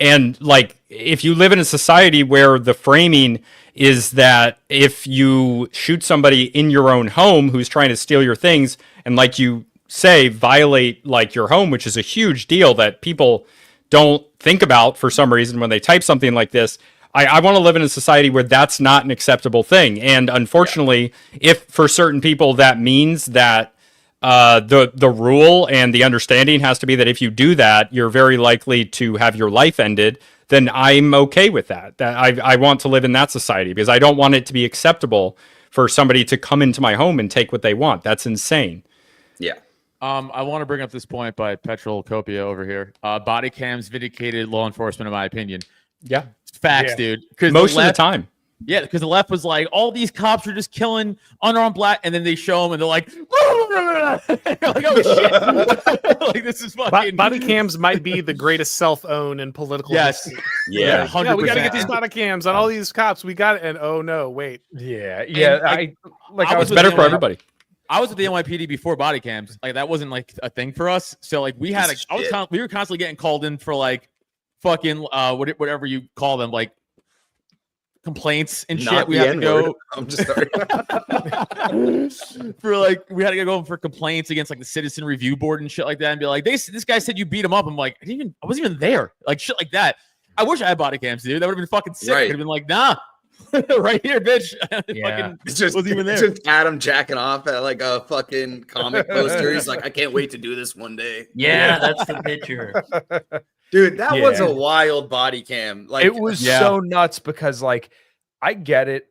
And like, if you live in a society where the framing is that if you shoot somebody in your own home who's trying to steal your things, and like you say, violate like your home, which is a huge deal that people don't think about for some reason when they type something like this. I want to live in a society where that's not an acceptable thing. And unfortunately, if for certain people that means that the rule and the understanding has to be that if you do that, you're very likely to have your life ended, then I'm okay with that. I want to live in that society because I don't want it to be acceptable for somebody to come into my home and take what they want. That's insane. Yeah. I want to bring up this point by Petrol Copia over here. Body cams vindicated law enforcement, in my opinion. Yeah. Facts, dude. Because most of the time. Yeah, because the left was like, all these cops are just killing unarmed black, and then they show them, and they're like, like, oh shit, like this is fucking. Body cams might be the greatest self-own in political. Yes. history. Yeah. 100%. Yeah, we got to get these body cams on all these cops. We got it, and oh no, wait. Yeah. I It's was better with for the everybody. I was with the NYPD before body cams. Like that wasn't like a thing for us. So like we had we were constantly getting called in for like fucking whatever you call them, like complaints and Not shit. We the had to N-word. go I'm just sorry. for like we had to go for complaints against like the Citizen Review Board and shit like that, and be like, this guy said you beat him up. I'm like, I wasn't even there. Like shit like that. I wish I had body cams, dude. That would have been fucking sick. Right. I'd have been like, nah, right here, bitch. Yeah. Fucking It's just, wasn't even it's there. just Adam jacking off at like a fucking comic poster. He's like, I can't wait to do this one day. Yeah, that's the picture. Dude, that was Yeah. a wild body cam. Like It was so nuts because like I get it.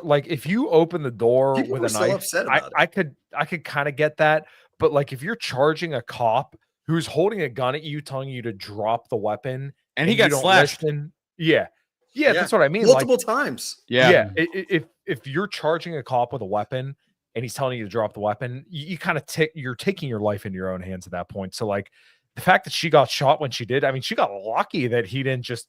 Like if you open the door People with were a so knife, upset about it. I could kind of get that. But like if you're charging a cop who's holding a gun at you, telling you to drop the weapon, And he you got don't slashed. listen, yeah, that's what I mean. multiple times. Yeah. If you're charging a cop with a weapon and he's telling you to drop the weapon, you kind of you're taking your life into your own hands at that point. So like the fact that she got shot when she did, I mean, she got lucky that he didn't just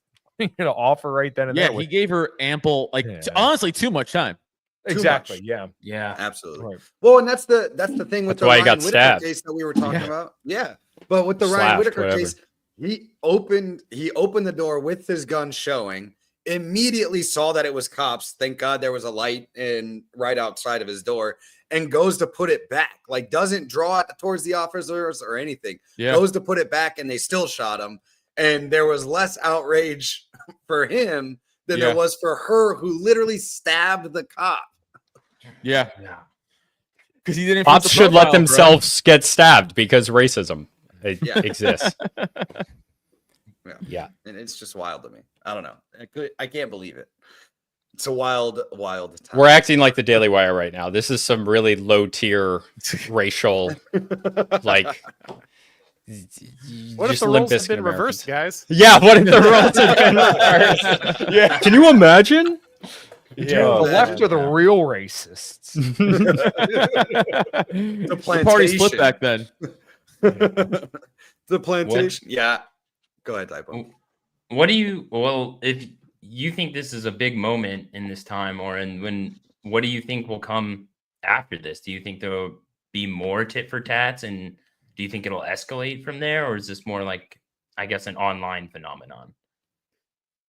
offer right then and Yeah, there. he gave her ample, like honestly, too much time. Exactly. much. Yeah. Yeah. Absolutely. Right. Well, and that's the thing with That's the why he Ryan got Whitaker stabbed. case that we were talking about. Yeah. But with the Ryan Slashed, Whitaker whatever. case, he opened the door with his gun showing, immediately saw that it was cops. Thank God there was a light right outside of his door, and goes to put it back. Like doesn't draw it towards the officers or anything. Yeah. Goes to put it back, and they still shot him. And there was less outrage for him than there was for her, who literally stabbed the cop. Yeah. Yeah. Because he didn't. Cops should let themselves get stabbed because racism exists. Yeah. And it's just wild to me. I don't know. I can't believe it. It's a wild time. We're acting like the Daily Wire right now. This is some really low tier racial, like. What if the roles have been reversed, guys? Yeah, what if the roles have been reversed? Yeah, can you imagine? Yeah, the left are the real racists. The party split back then. The plantation. Yeah. Go ahead, Typo. If you think this is a big moment in this time, what do you think will come after this? Do you think there will be more tit for tats, and do you think it'll escalate from there, or is this more like, I guess, an online phenomenon?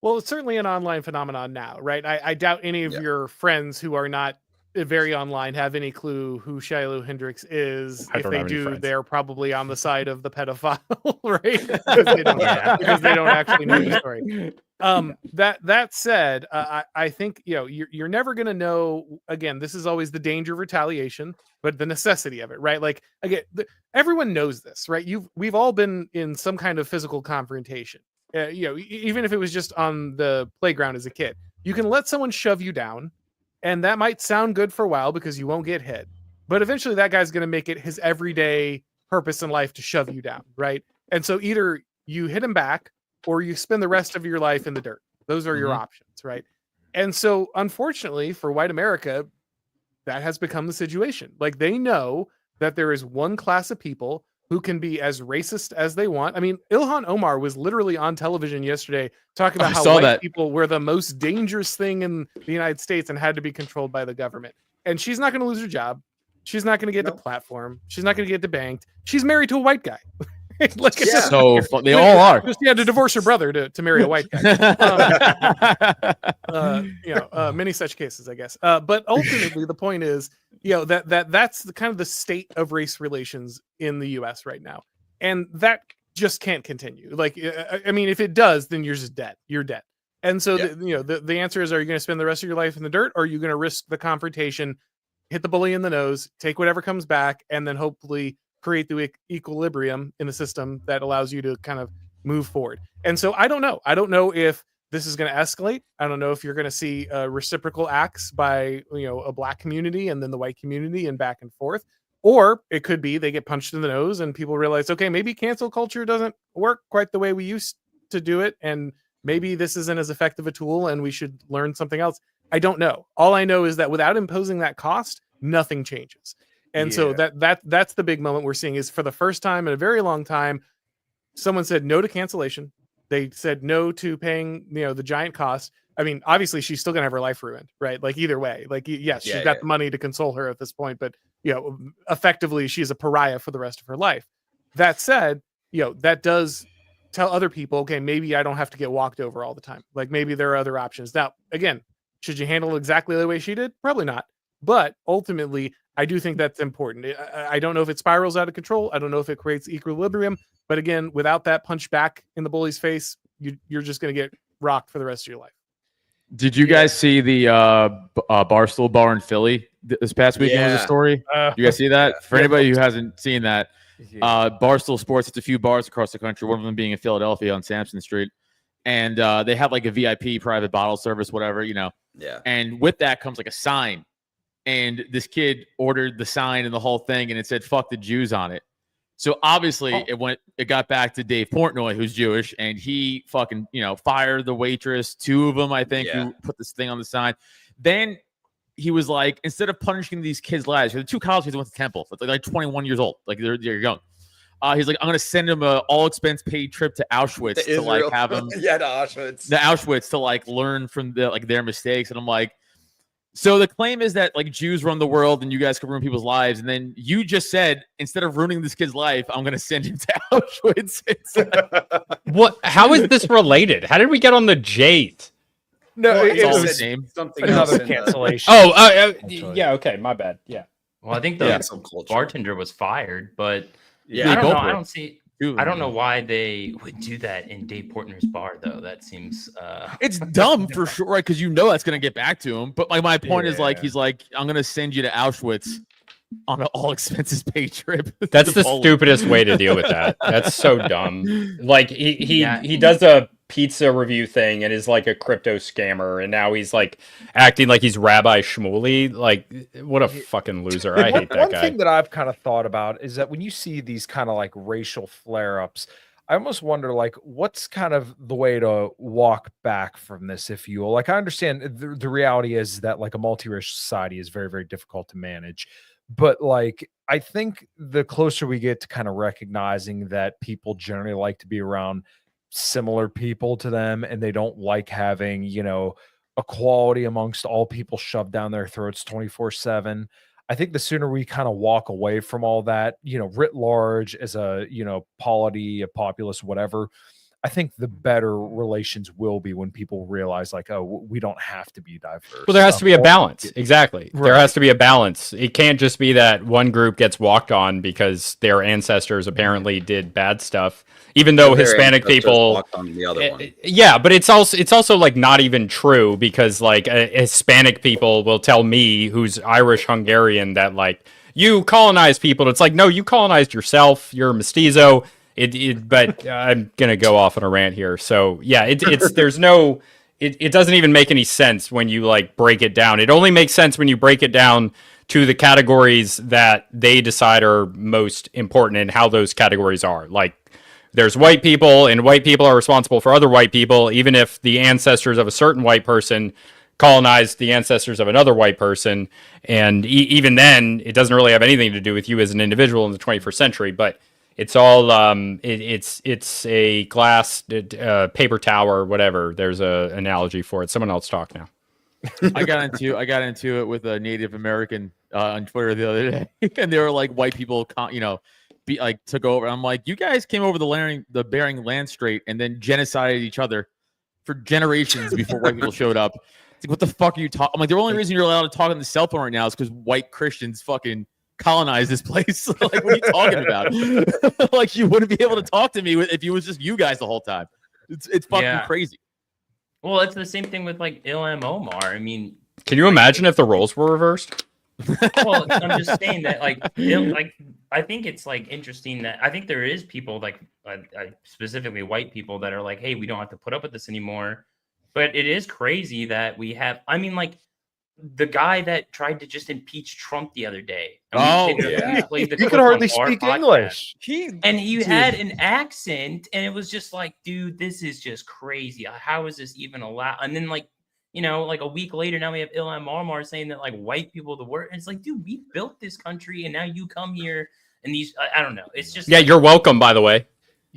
Well, it's certainly an online phenomenon now, right? I doubt any of your friends who are not very online have any clue who Shiloh Hendrix is. If they do, they're probably on the side of the pedophile, right? Because they don't actually know the story. That said, I think you're never going to know. Again, this is always the danger of retaliation, but the necessity of it, right? Like again, everyone knows this, right? We've all been in some kind of physical confrontation. Even if it was just on the playground as a kid, you can let someone shove you down, and that might sound good for a while because you won't get hit, but eventually that guy's going to make it his everyday purpose in life to shove you down, right? And so either you hit him back or you spend the rest of your life in the dirt. Those are your options, right? And so unfortunately for white America, that has become the situation. Like they know that there is one class of people who can be as racist as they want. I mean, Ilhan Omar was literally on television yesterday talking about how white people were the most dangerous thing in the United States and had to be controlled by the government. And she's not going to lose her job. She's not going to get the platform. She's not going to get debanked. She's married to a white guy. Like it's just, So fun. They all are. just you had to divorce your brother to marry a white guy. Many such cases, I guess. But ultimately, the point is, that's the kind of the state of race relations in the U.S. right now, and that just can't continue. Like, I mean, if it does, then you're just dead. You're dead. And so, the answer is: are you going to spend the rest of your life in the dirt, or are you going to risk the confrontation, hit the bully in the nose, take whatever comes back, and then hopefully create the equilibrium in the system that allows you to kind of move forward? And so I don't know. I don't know if this is going to escalate. I don't know if you're going to see reciprocal acts by a black community and then the white community and back and forth. Or it could be they get punched in the nose and people realize, okay, maybe cancel culture doesn't work quite the way we used to do it. And maybe this isn't as effective a tool and we should learn something else. I don't know. All I know is that without imposing that cost, nothing changes. And so that's the big moment we're seeing is for the first time in a very long time, someone said no to cancellation. They said no to paying, the giant cost. I mean, obviously she's still gonna have her life ruined, right? Like either way, like yes, she's got the money to console her at this point, but effectively she's a pariah for the rest of her life. That said, that does tell other people, okay, maybe I don't have to get walked over all the time. Like maybe there are other options. Now, again, should you handle exactly the way she did? Probably not. But ultimately, I do think that's important. I don't know if it spirals out of control. I don't know if it creates equilibrium. But again, without that punch back in the bully's face, you're just going to get rocked for the rest of your life. Did you guys see the Barstool Bar in Philly this past weekend? Was a story. You guys see that? For anybody who hasn't seen that, Barstool Sports, it's a few bars across the country, one of them being in Philadelphia on Sampson Street. And they have like a VIP private bottle service, whatever, Yeah. And with that comes like a sign. And this kid ordered the sign and the whole thing, and it said "fuck the Jews" on it. So obviously it got back to Dave Portnoy, who's Jewish, and he fucking, fired the waitress, two of them, I think, who put this thing on the sign. Then he was like, instead of punishing these kids' lives, the two college kids went to Temple, so like 21 years old, like they're young. He's like, I'm gonna send him a all expense paid trip to Auschwitz to like have him to Auschwitz. The Auschwitz to like learn from their mistakes. And I'm like, so the claim is that like Jews run the world and you guys can ruin people's lives. And then you just said, instead of ruining this kid's life, I'm going to send him to Auschwitz. It's like, what? How is this related? How did we get on the Jade? No, Well, it's all the was same. Something Another else cancellation. Yeah. Okay. My bad. Yeah. Well, I think the bartender was fired, but I don't know. I don't know why they would do that in Dave Portnoy's bar, though. That seems it's dumb for sure, right? Because that's going to get back to him. But like my point is like he's like, I'm going to send you to Auschwitz on an all expenses paid trip. That's the stupidest way to deal with that. That's so dumb. Like he does a pizza review thing and is like a crypto scammer, and now he's like acting like he's Rabbi Shmuley. Like, what a fucking loser. I hate that guy. One thing that I've kind of thought about is that when you see these kind of like racial flare-ups, I almost wonder like what's kind of the way to walk back from this, if you will. Like, I understand the reality is that like a multiracial society is very, very difficult to manage. But like, I think the closer we get to kind of recognizing that people generally like to be around similar people to them, and they don't like having, equality amongst all people shoved down their throats 24/7. I think the sooner we kind of walk away from all that, writ large as a, polity, a populace, whatever, I think the better relations will be when people realize like, oh, we don't have to be diverse. Well, there has to be a balance. Exactly. Right. There has to be a balance. It can't just be that one group gets walked on because their ancestors apparently did bad stuff, even though Hispanic people walked on the other one. Yeah, but it's also like not even true, because like Hispanic people will tell me, who's Irish Hungarian, that like you colonized people. It's like, no, you colonized yourself. You're a mestizo. But I'm gonna go off on a rant here. So yeah, it doesn't even make any sense when you like break it down. It only makes sense when you break it down to the categories that they decide are most important and how those categories are. Like, there's white people, and white people are responsible for other white people, even if the ancestors of a certain white person colonized the ancestors of another white person. And even then, it doesn't really have anything to do with you as an individual in the 21st century. But it's all it's a glass paper tower, whatever. There's a analogy for it. Someone else talk now. I got into it with a Native American on Twitter the other day, and they were like, white people, took over. I'm like, you guys came over the Bering Land Strait and then genocided each other for generations before white people showed up. It's like, what the fuck are you talking? I'm like, the only reason you're allowed to talk on the cell phone right now is because white Christians fucking colonized this place. Like, what are you talking about? Like, you wouldn't be able to talk to me if it was just you guys the whole time. It's fucking crazy. Well, it's the same thing with like Ilham Omar. I mean, can you imagine if the roles were reversed? Well, I'm just saying that, like, I think it's like interesting that I think there is people like specifically white people that are like, hey, we don't have to put up with this anymore. But it is crazy that we have. I mean, like the guy that tried to just impeach Trump the other day. He could hardly speak English. He had an accent, and it was just like, dude, this is just crazy. How is this even allowed? And then like, you know, like a week later, now we have Ilham Omar saying that like white people are the worst. And it's like, dude, we built this country, and now you come here and these. I don't know. It's just you're welcome, by the way.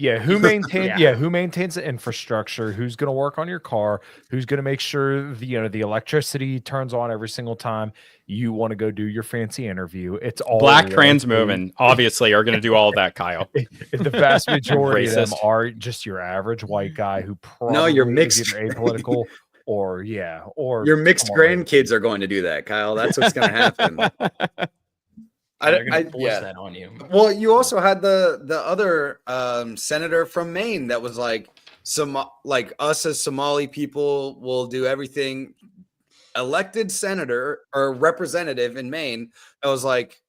Yeah, who maintains the infrastructure? Who's going to work on your car? Who's going to make sure the electricity turns on every single time you want to go do your fancy interview? It's all black trans women, obviously, are going to do all of that, Kyle. The vast majority of them are just your average white guy who probably you're mixed, is either apolitical or your mixed grandkids are going to do that, Kyle. That's what's going to happen. I force that on you. Well, you also had the other senator from Maine that was like, us as Somali people will do everything. Elected senator or representative in Maine that was like,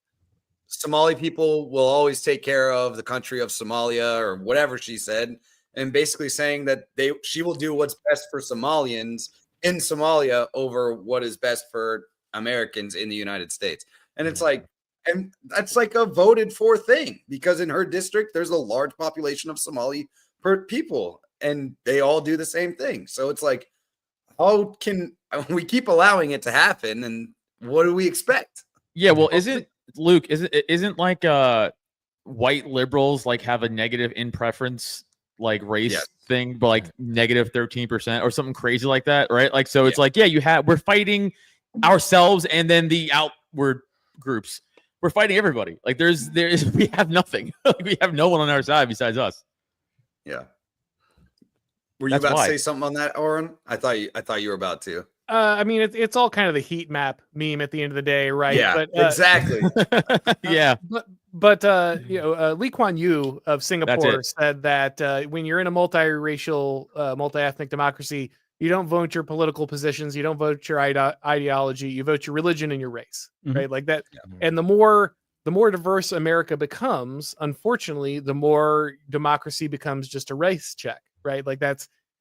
Somali people will always take care of the country of Somalia or whatever she said, and basically saying that she will do what's best for Somalians in Somalia over what is best for Americans in the United States. And it's like. And that's like a voted for thing because in her district, there's a large population of Somali people and they all do the same thing. So it's like, how can we keep allowing it to happen? And what do we expect? Yeah. Well, isn't like white liberals like have a negative in preference like race thing, but like negative 13% or something crazy like that. Right. Like, so it's like, we're fighting ourselves and then the outward groups. We're fighting everybody. Like we have nothing. We have no one on our side besides us. Yeah. Were you about to say something on that, Oren? I thought you were about to. I mean, it's all kind of the heat map meme at the end of the day, right? Yeah, but, exactly. Yeah. But Lee Kuan Yew of Singapore said that when you're in a multiracial, multi-ethnic democracy, you don't vote your political positions. You don't vote your ideology. You vote your religion and your race, right? Like that. Yeah. And the more diverse America becomes, unfortunately, the more democracy becomes just a race check, right? Like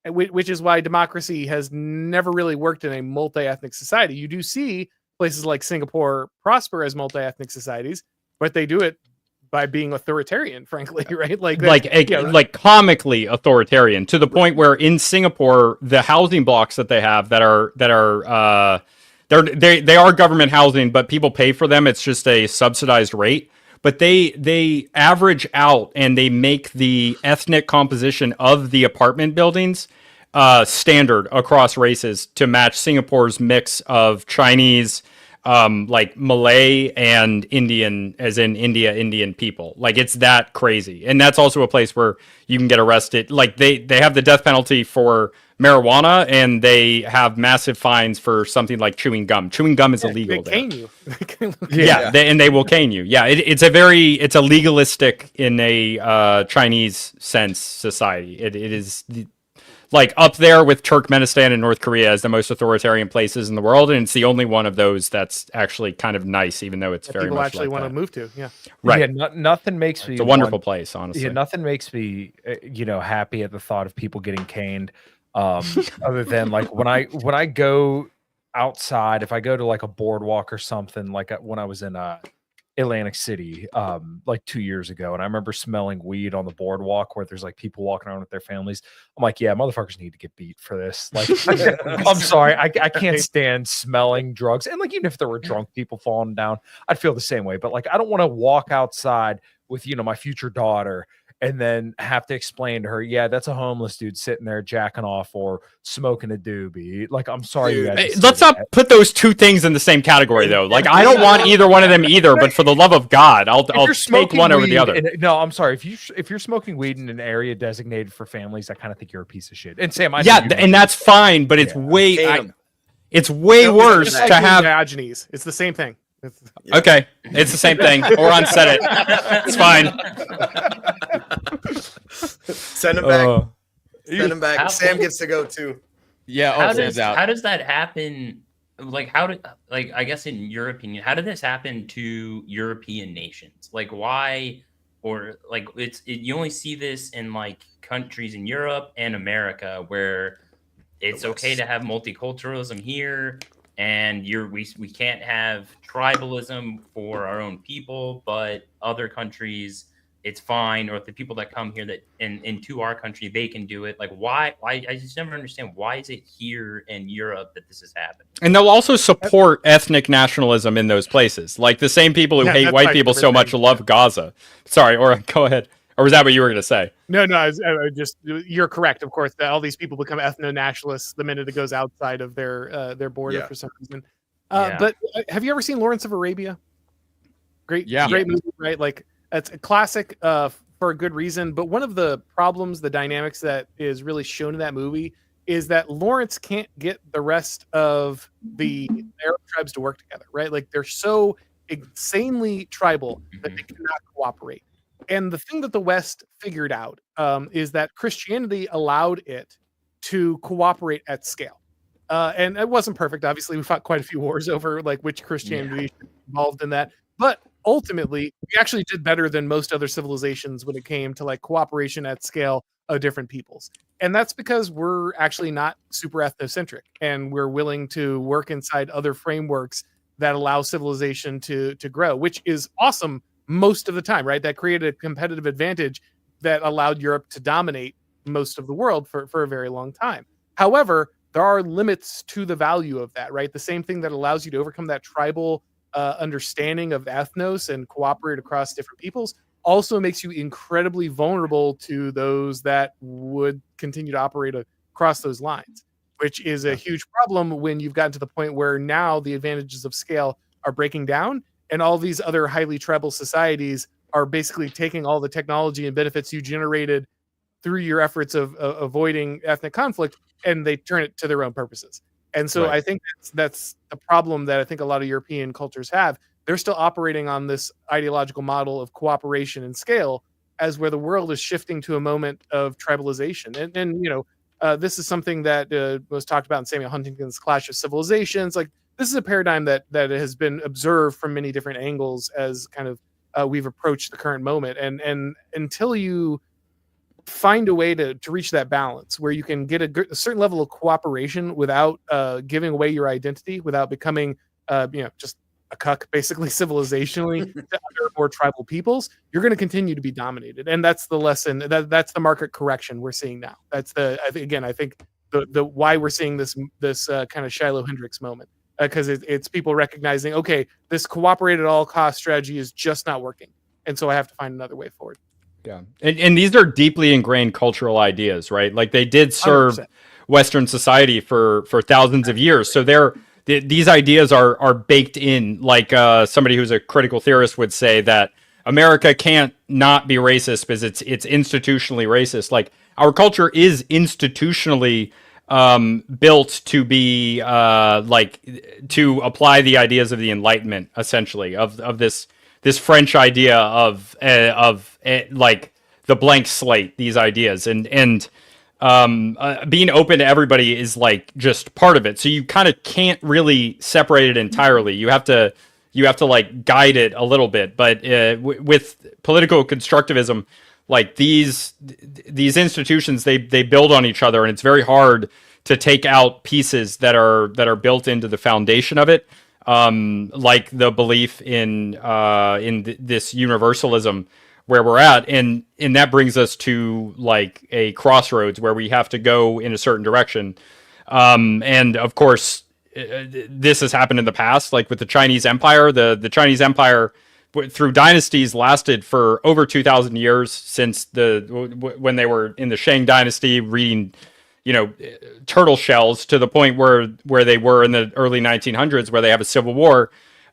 which is why democracy has never really worked in a multi-ethnic society. You do see places like Singapore prosper as multi-ethnic societies, but they do it by being authoritarian, frankly, right? Like comically authoritarian to the point where in Singapore, the housing blocks that they have that are they are government housing, but people pay for them. It's just a subsidized rate. But they average out and they make the ethnic composition of the apartment buildings standard across races to match Singapore's mix of Chinese, like Malay and Indian, as in Indian people. Like it's that crazy. And that's also a place where you can get arrested. Like they have the death penalty for marijuana and they have massive fines for something like chewing gum. Chewing gum is illegal. They cane you. And they will cane you. Yeah. It's a legalistic in a Chinese sense society. It is like up there with Turkmenistan and North Korea as the most authoritarian places in the world, and it's the only one of those that's actually kind of nice, even though it's very people much actually like want to move to. Yeah, right. Yeah, nothing makes me. It's a wonderful place, honestly. Yeah, nothing makes me, happy at the thought of people getting caned. Other than like when I go outside, if I go to like a boardwalk or something, like when I was in Atlantic City like 2 years ago, and I remember smelling weed on the boardwalk where there's like people walking around with their families. I'm like, yeah, motherfuckers need to get beat for this. Like, I'm sorry, I can't stand smelling drugs. And like, even if there were drunk people falling down, I'd feel the same way. But like, I don't want to walk outside with my future daughter and then have to explain to her, yeah, that's a homeless dude sitting there jacking off or smoking a doobie. Like, I'm sorry, you guys. Let's not put those two things in the same category, though. Like, I don't want either one of them either. But for the love of God, I'll take one over the other. No, I'm sorry. If you're smoking weed in an area designated for families, I kind of think you're a piece of shit. And Sam, and that's fine, but it's it's way worse to have Diogenes. It's the same thing. Okay, it's the same thing. Oron said it. It's fine. Send him back. Send him back. Sam gets to go too. Yeah. Sam's out. How does that happen? Like, I guess in your opinion, how did this happen to European nations? Like, why? Or like, you only see this in like countries in Europe and America where it's okay to have multiculturalism here. And we can't have tribalism for our own people, but other countries it's fine. Or if the people that come here that into our country, they can do it. Like why? I just never understand why is it here in Europe that this is happening. And they'll also support ethnic nationalism in those places. Like the same people who hate white people so much love Gaza. Sorry, or go ahead. Or was that what you were going to say? No, I just you're correct. Of course, all these people become ethno-nationalists the minute it goes outside of their border for some reason. But have you ever seen Lawrence of Arabia? Great movie, right? Like it's a classic for a good reason. But one of the problems, the dynamics that is really shown in that movie is that Lawrence can't get the rest of the Arab tribes to work together, right? Like they're so insanely tribal that they cannot cooperate. And the thing that the West figured out is that Christianity allowed it to cooperate at scale. And it wasn't perfect. Obviously, we fought quite a few wars over like which Christianity involved in that. But ultimately, we actually did better than most other civilizations when it came to like cooperation at scale of different peoples. And that's because we're actually not super ethnocentric and we're willing to work inside other frameworks that allow civilization to grow, which is awesome. Most of the time, right? That created a competitive advantage that allowed Europe to dominate most of the world for a very long time. However, there are limits to the value of that, right? The same thing that allows you to overcome that tribal understanding of ethnos and cooperate across different peoples also makes you incredibly vulnerable to those that would continue to operate across those lines, which is a huge problem when you've gotten to the point where now the advantages of scale are breaking down. And all these other highly tribal societies are basically taking all the technology and benefits you generated through your efforts of avoiding ethnic conflict, and they turn it to their own purposes. And so I think that's the problem that I think a lot of European cultures have. They're still operating on this ideological model of cooperation and scale as where the world is shifting to a moment of tribalization. And you know, this is something that was talked about in Samuel Huntington's Clash of Civilizations. Like, this is a paradigm that has been observed from many different angles as kind of we've approached the current moment. And until you find a way to reach that balance where you can get a certain level of cooperation without giving away your identity, without becoming just a cuck, basically civilizationally to other more tribal peoples, you're going to continue to be dominated. And that's the lesson. That's the market correction we're seeing now. That's I think the why we're seeing this kind of Shiloh Hendrix moment. Because it's people recognizing, okay, this cooperate at all cost strategy is just not working. And so I have to find another way forward. Yeah. And these are deeply ingrained cultural ideas, right? Like they did serve 100%. Western society for thousands of years. So these ideas are baked in, like somebody who's a critical theorist would say that America can't not be racist because it's institutionally racist. Like our culture is institutionally built to be to apply the ideas of the Enlightenment, essentially of this French idea of like the blank slate, these ideas and being open to everybody is like just part of it. So you kind of can't really separate it entirely. You have to like guide it a little bit. But with political constructivism, like these institutions, they build on each other, and it's very hard to take out pieces that are built into the foundation of it, like the belief in this universalism where we're at, and that brings us to like a crossroads where we have to go in a certain direction. And of course, this has happened in the past, like with the Chinese Empire. The Chinese Empire through dynasties lasted for over 2,000 years since when they were in the Shang dynasty reading, turtle shells to the point where they were in the early 1900s, where they have a civil war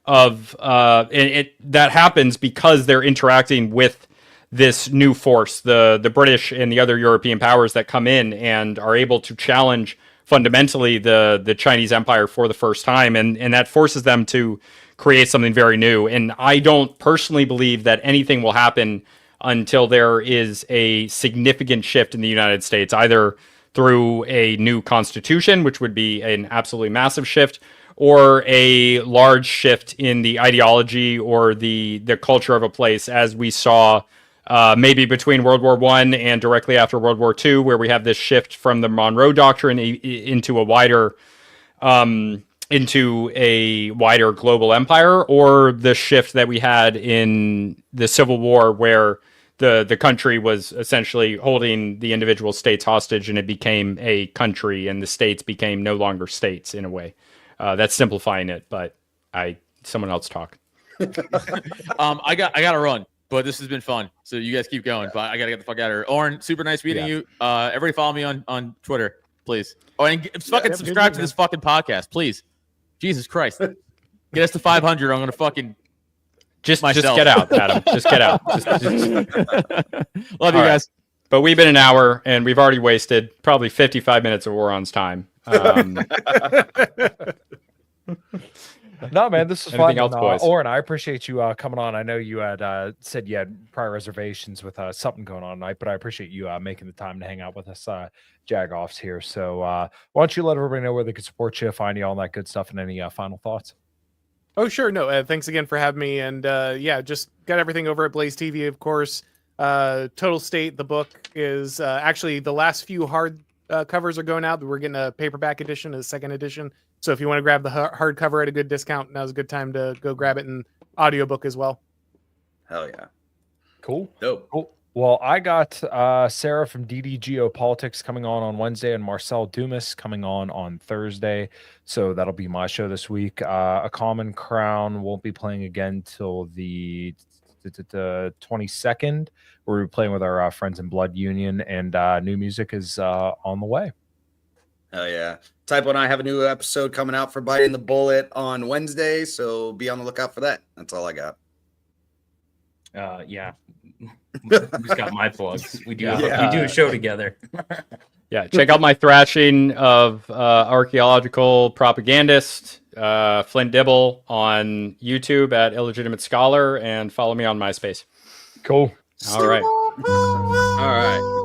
that happens because they're interacting with this new force, the British and the other European powers that come in and are able to challenge fundamentally the Chinese Empire for the first time, and that forces them to create something very new. And I don't personally believe that anything will happen until there is a significant shift in the United States, either through a new constitution, which would be an absolutely massive shift, or a large shift in the ideology or the culture of a place, as we saw maybe between World War I and directly after World War II, where we have this shift from the Monroe Doctrine into a wider global empire, or the shift that we had in the Civil War, where the country was essentially holding the individual states hostage, and it became a country, and the states became no longer states in a way. That's simplifying it, but someone else talk. I gotta run, but this has been fun. So you guys keep going, but I gotta get the fuck out of here. Oren, super nice meeting you. Everybody follow me on Twitter, please. Oh, and fucking subscribe to this fucking podcast, please. Jesus Christ. Get us to 500. I'm gonna fucking just get out, Adam. Just get out. Love you guys. But we've been an hour, and we've already wasted probably 55 minutes of Waron's time. No, man, this is fun. Anything else, boys? Oren, I appreciate you coming on. I know you had said you had prior reservations with something going on tonight, but I appreciate you making the time to hang out with us Jagoffs here. So why don't you let everybody know where they can support you, find you, all that good stuff, and any final thoughts? Oh, sure. No, thanks again for having me. And just got everything over at Blaze TV, of course. Total State, the book, is actually the last few hard covers are going out. We're getting a paperback edition, a second edition. So if you want to grab the hardcover at a good discount, now's a good time to go grab it in audiobook as well. Hell yeah. Cool. Dope. Cool. Well, I got Sarah from DD Geopolitics coming on Wednesday, and Marcel Dumas coming on Thursday. So that'll be my show this week. A Common Crown won't be playing again till the 22nd. We're playing with our friends in Blood Union, and new music is on the way. Hell yeah. Typo and I have a new episode coming out for Biting the Bullet on Wednesday, so be on the lookout for that. That's all I got. Yeah. Who's got my plugs? We do a show together. Yeah, check out my thrashing of archaeological propagandist, Flint Dibble, on YouTube at Illegitimate Scholar, and follow me on MySpace. Cool. All right. All right.